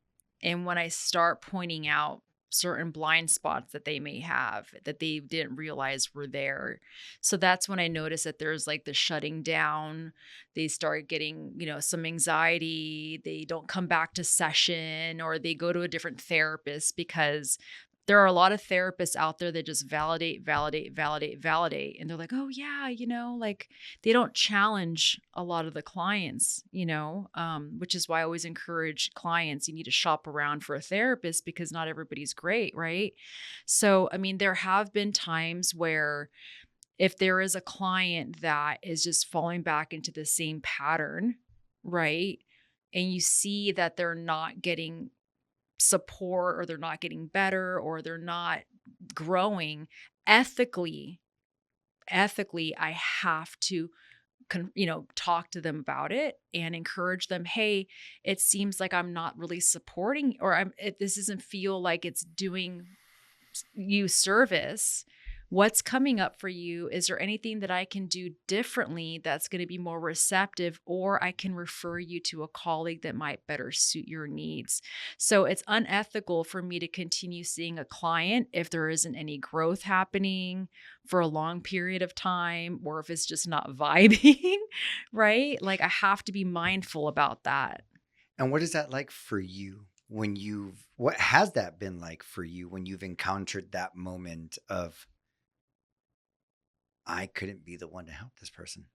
and when I start pointing out certain blind spots that they may have that they didn't realize were there. So that's when I notice that there's like the shutting down. They start getting, some anxiety. They don't come back to session or they go to a different therapist because there are a lot of therapists out there that just validate, validate, validate, validate. And they're like, "Oh, yeah, like they don't challenge a lot of the clients, which is why I always encourage clients, you need to shop around for a therapist because not everybody's great, right? So, I mean, there have been times where if there is a client that is just falling back into the same pattern, right? And you see that they're not getting support or they're not getting better or they're not growing ethically I have to talk to them about it and encourage them, "Hey, it seems like I'm not really supporting or this doesn't feel like it's doing you service. What's coming up for you? Is there anything that I can do differently that's going to be more receptive, or I can refer you to a colleague that might better suit your needs?" So it's unethical for me to continue seeing a client if there isn't any growth happening for a long period of time, or if it's just not vibing, right? Like I have to be mindful about that. And what is that like for you when what has that been like for you when you've encountered that moment of, I couldn't be the one to help this person?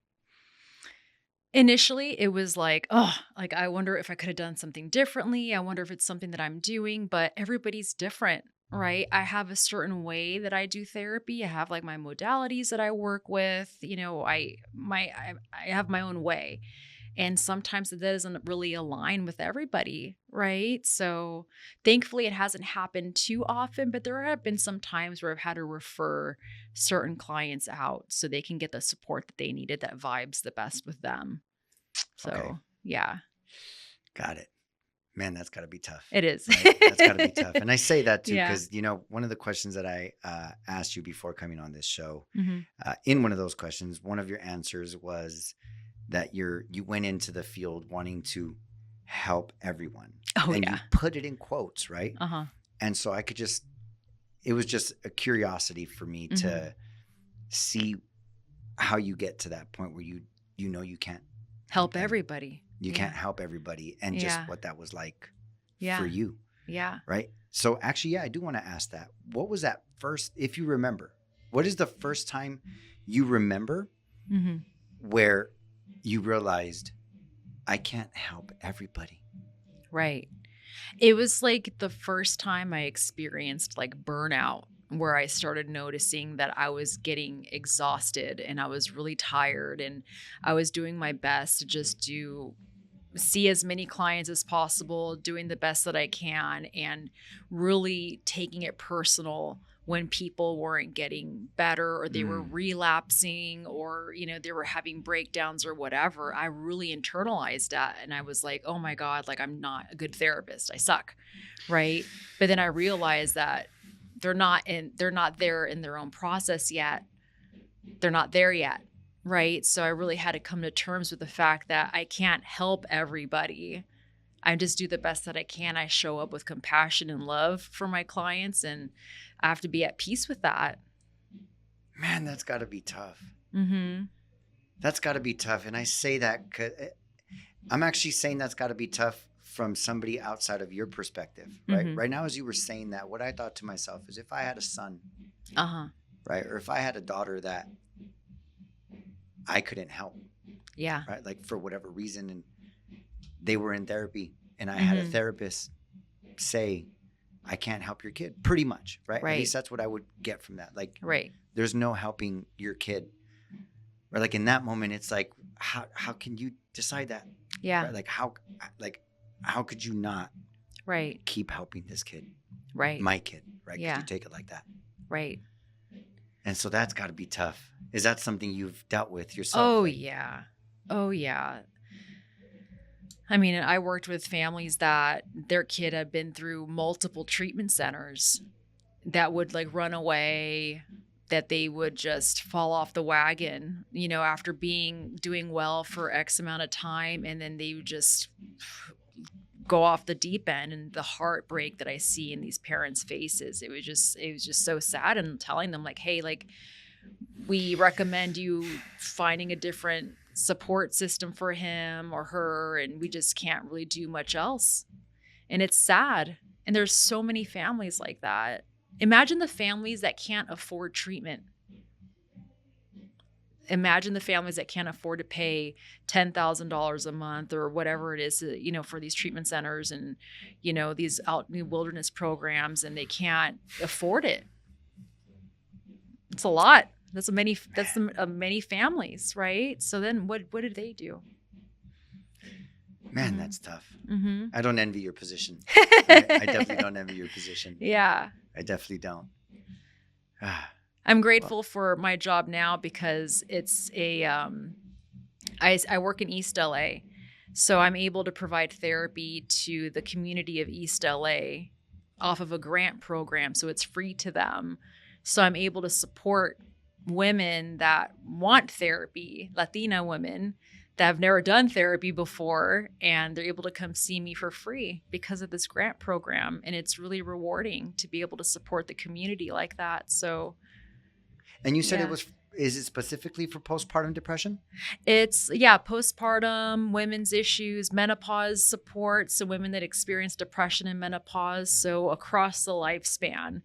Initially, it was like, "Oh, like, I wonder if I could have done something differently. I wonder if it's something that I'm doing," but everybody's different, right? I have a certain way that I do therapy. I have, like, my modalities that I work with, I have my own way, and sometimes that doesn't really align with everybody, right? So, thankfully, it hasn't happened too often, but there have been some times where I've had to refer certain clients out so they can get the support that they needed that vibes the best with them. Okay, So, yeah, got it. Man, that's got to be tough, it is. right? That's got to be tough. And I say that too Yeah. because, one of the questions that I asked you before coming on this show, Mhm. in one of those questions, one of your answers was that you went into the field wanting to help everyone, Oh, and yeah. you put it in quotes, right? Uh-huh. And so it was just a curiosity for me Mhm. see how you get to that point where you know you can't help Help them. everybody. You can't Yeah. help everybody, and just Yeah. what that was like for Yeah. you, Yeah. right? So actually, yeah, I do want to ask that. What was that first, if you remember, what is the first time you remember Mhm. where you realized I can't help everybody? Right. It was like the first time I experienced like burnout, where I started noticing that I was getting exhausted and I was really tired, and I was doing my best to just see as many clients as possible, doing the best that I can, and really taking it personal when people weren't getting better, or they were Mm. relapsing, or they were having breakdowns or whatever. I really internalized that, and I was like, "Oh my god, like I'm not a good therapist. I suck." Right? But then I realized that they're not there in their own process yet. They're not there yet, right? So I really had to come to terms with the fact that I can't help everybody. I just do the best that I can. I show up with compassion and love for my clients, and I have to be at peace with that. Man, that's got to be tough. Mhm. That's got to be tough. And I say that 'cause I'm actually saying that's got to be tough from somebody outside of your perspective, right? Mhm. Right now, as you were saying that, what I thought to myself is if I had a son, Uh-huh. right, or if I had a daughter that I couldn't help, Yeah. right, like for whatever reason, and they were in therapy, and I had a Mhm. therapist say, I can't help your kid, pretty much, right? At Right. least that's what I would get from that. Like, Right. there's no helping your kid, right? Like in that moment, it's like, how can you decide that, Yeah. right? Like how could you not Right. keep helping this kid, Right. my kid, right? Could you Yeah. take it like that? Right. And so that's got to be tough. Is that something you've dealt with yourself? Oh Like, yeah. Oh yeah. I mean, I worked with families that their kid had been through multiple treatment centers, that would like run away, that they would just fall off the wagon, after being doing well for X amount of time, and then they would just go off the deep end. And the heartbreak that I see in these parents' faces, it was just so sad. And telling them like, hey, like, we recommend you finding a different support system for him or her, and we just can't really do much else. And it's sad. And there's so many families like that. Imagine the families that can't afford treatment. Imagine the families that can't afford to pay $10,000 a month or whatever it is, for these treatment centers and, these out in the wilderness programs, and they can't afford it. It's a lot. Many families, right? So then what did they do? man, Mhm. that's tough. Mhm. I don't envy your position. I definitely don't envy your position. Yeah. I definitely don't. Ah, I'm well, grateful for my job now because it's I work in East LA. So I'm able to provide therapy to the community of East LA off of a grant program, so it's free to them. So I'm able to support women that want therapy, Latina women that have never done therapy before, and they're able to come see me for free because of this grant program, and it's really rewarding to be able to support the community like that. So, and you said yeah. is it specifically for postpartum depression? It's yeah, postpartum, women's issues, menopause support, so women that experience depression and menopause, so across the lifespan,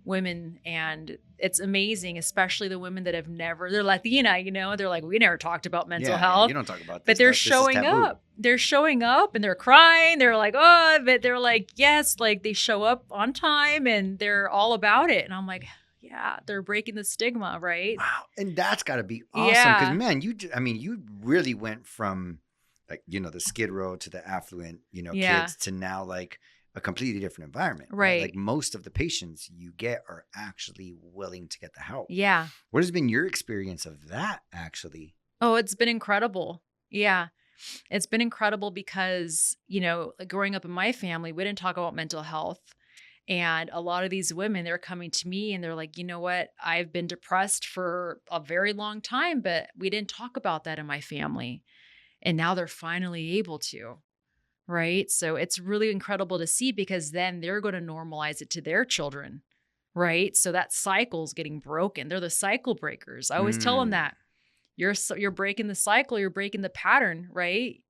women. And it's amazing, especially the women that they're Latina, they're like, we never talked about mental Yeah, you health, don't talk about but this they're stuff. This is showing taboo. up. They're showing up and they're crying. They're like, oh, but they're like, yes, like they show up on time and they're all about it. And I'm like, yeah, they're breaking the stigma, right? Wow, and that's got to be awesome because Yeah. man, I mean, you really went from like the Skid Row to the affluent Yeah. kids to now like a completely different environment, right? Like Right. most of the patients you get are actually willing to get the help. Yeah. What has been your experience of that actually? Oh, it's been incredible. Yeah. It's been incredible because, like growing up in my family, we didn't talk about mental health. And a lot of these women, they're coming to me and they're like, you know what? I've been depressed for a very long time, but we didn't talk about that in my family. And now they're finally able to. Right. So it's really incredible to see because then they're going to normalize it to their children. right? So that cycle's getting broken. They're the cycle breakers. I always tell them Mm. that. You're breaking the cycle, you're breaking the pattern, right?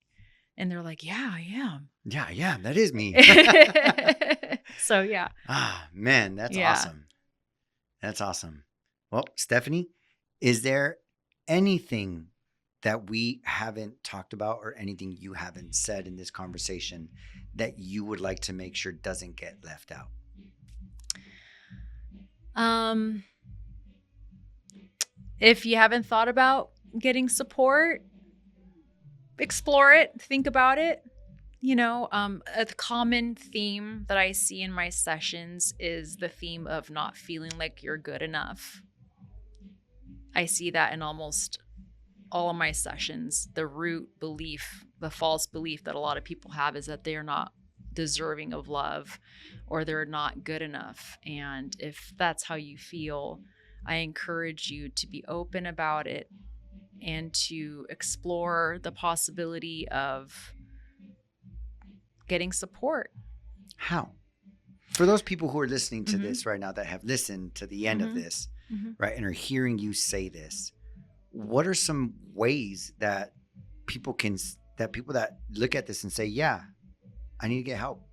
And they're like, "Yeah, I am." Yeah, that is me. So, yeah. Ah, man, that's Yeah. awesome. That's awesome. Well, Stephanie, is there anything that we haven't talked about or anything you haven't said in this conversation that you would like to make sure doesn't get left out? If you haven't thought about getting support, explore it, think about it. A common theme that I see in my sessions is the theme of not feeling like you're good enough. I see that in almost all of my sessions. The root belief, the false belief that a lot of people have is that they're not deserving of love or they're not good enough. And if that's how you feel, I encourage you to be open about it and to explore the possibility of getting support. How? For those people who are listening to Mhm. this right now that have listened to the end of Mhm. this, Mhm. right, and are hearing you say this, what are some ways that people that look at this and say, yeah, I need to get help?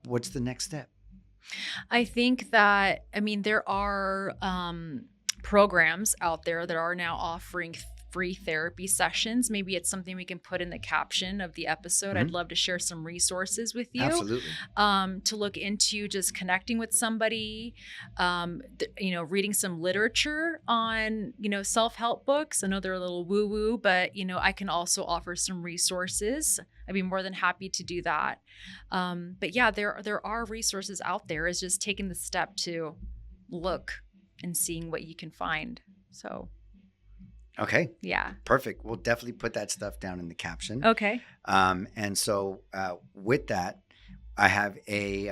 What's the next step? I think that, there are programs out there that are now offering free therapy sessions. Maybe it's something we can put in the caption of the episode. I'd Mhm. love to share some resources with you Absolutely. to look into just connecting with somebody, reading some literature on, self-help books. I know they're a little woo-woo, but, I can also offer some resources. I'd be more than happy to do that. But yeah, there are resources out there. It's just taking the step to look and seeing what you can find. So Okay. yeah. Perfect. We'll definitely put that stuff down in the caption. Okay. And so with that, I have a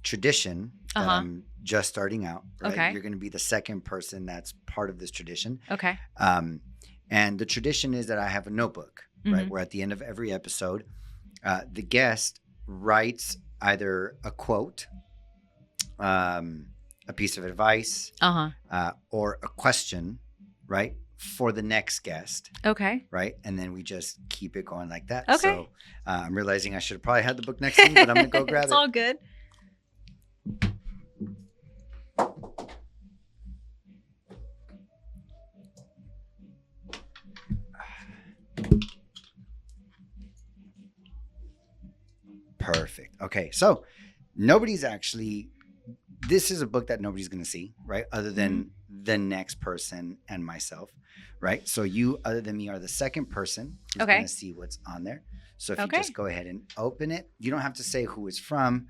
tradition that Uh-huh. I'm just starting out. Right? Okay. You're going to be the second person that's part of this tradition. Okay. And the tradition is that I have a notebook, right? Mhm. Where at the end of every episode, the guest writes either a quote, a piece of advice, Uh-huh. or a question, right? For the next guest, Okay. right? And then we just keep it going like that. Okay. So I'm realizing I should have probably had the book next to me, but I'm going to go grab It's it. all good. Perfect. Okay. So this is a book that nobody's going to see, right? Other than the next person and myself, right? So you, other than me, are the second person who's Okay. going to see what's on there. So if you Okay. just go ahead and open it, you don't have to say who it's from.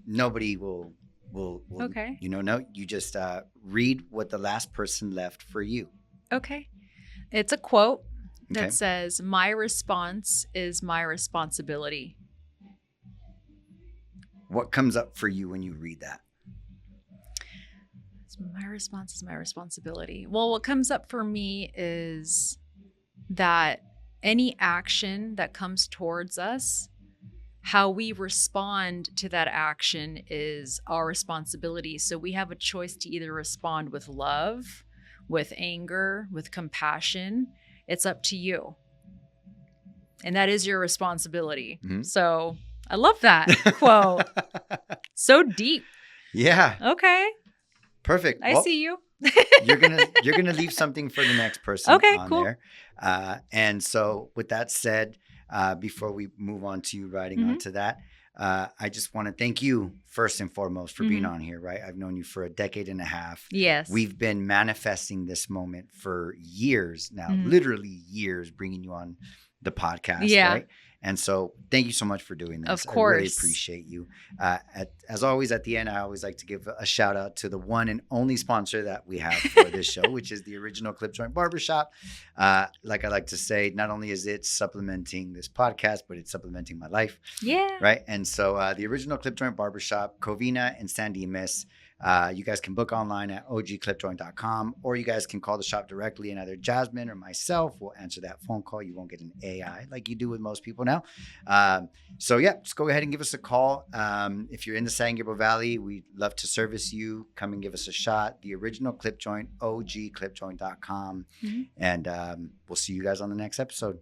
Nobody will, Okay. no, you just read what the last person left for you. Okay. It's a quote that Okay. says, "My response is my responsibility." What comes up for you when you read that? My response is my responsibility. Well, what comes up for me is that any action that comes towards us, how we respond to that action is our responsibility. So we have a choice to either respond with love, with anger, with compassion. It's up to you. And that is your responsibility. Mhm. So I love that quote. So deep. Yeah. Okay. Perfect. I see you. you're gonna leave something for the next person Okay, on cool. there. And so with that said, before we move on to you writing Mhm. onto that, I just want to thank you first and foremost for being Mhm. on here, right? I've known you for a decade and a half. Yes. We've been manifesting this moment for years now, Mhm. literally years, bringing you on the podcast, Yeah. right? And so thank you so much for doing this. Of I really course. appreciate you. As always, at the end, I always like to give a shout out to the one and only sponsor that we have for this show, which is the original Clip Joint Barbershop. Like I like to say, not only is it supplementing this podcast, but it's supplementing my life. Yeah. Right. And so the original Clip Joint Barbershop, Covina and San Dimas, You guys can book online at ogclipjoint.com, or you guys can call the shop directly, and either Jasmine or myself will answer that phone call. You won't get an AI like you do with most people now. So yeah, just go ahead and give us a call. If you're in the San Gabriel Valley, we'd love to service you. Come and give us a shot. The original Clip Joint, ogclipjoint.com. Mhm. And we'll see you guys on the next episode.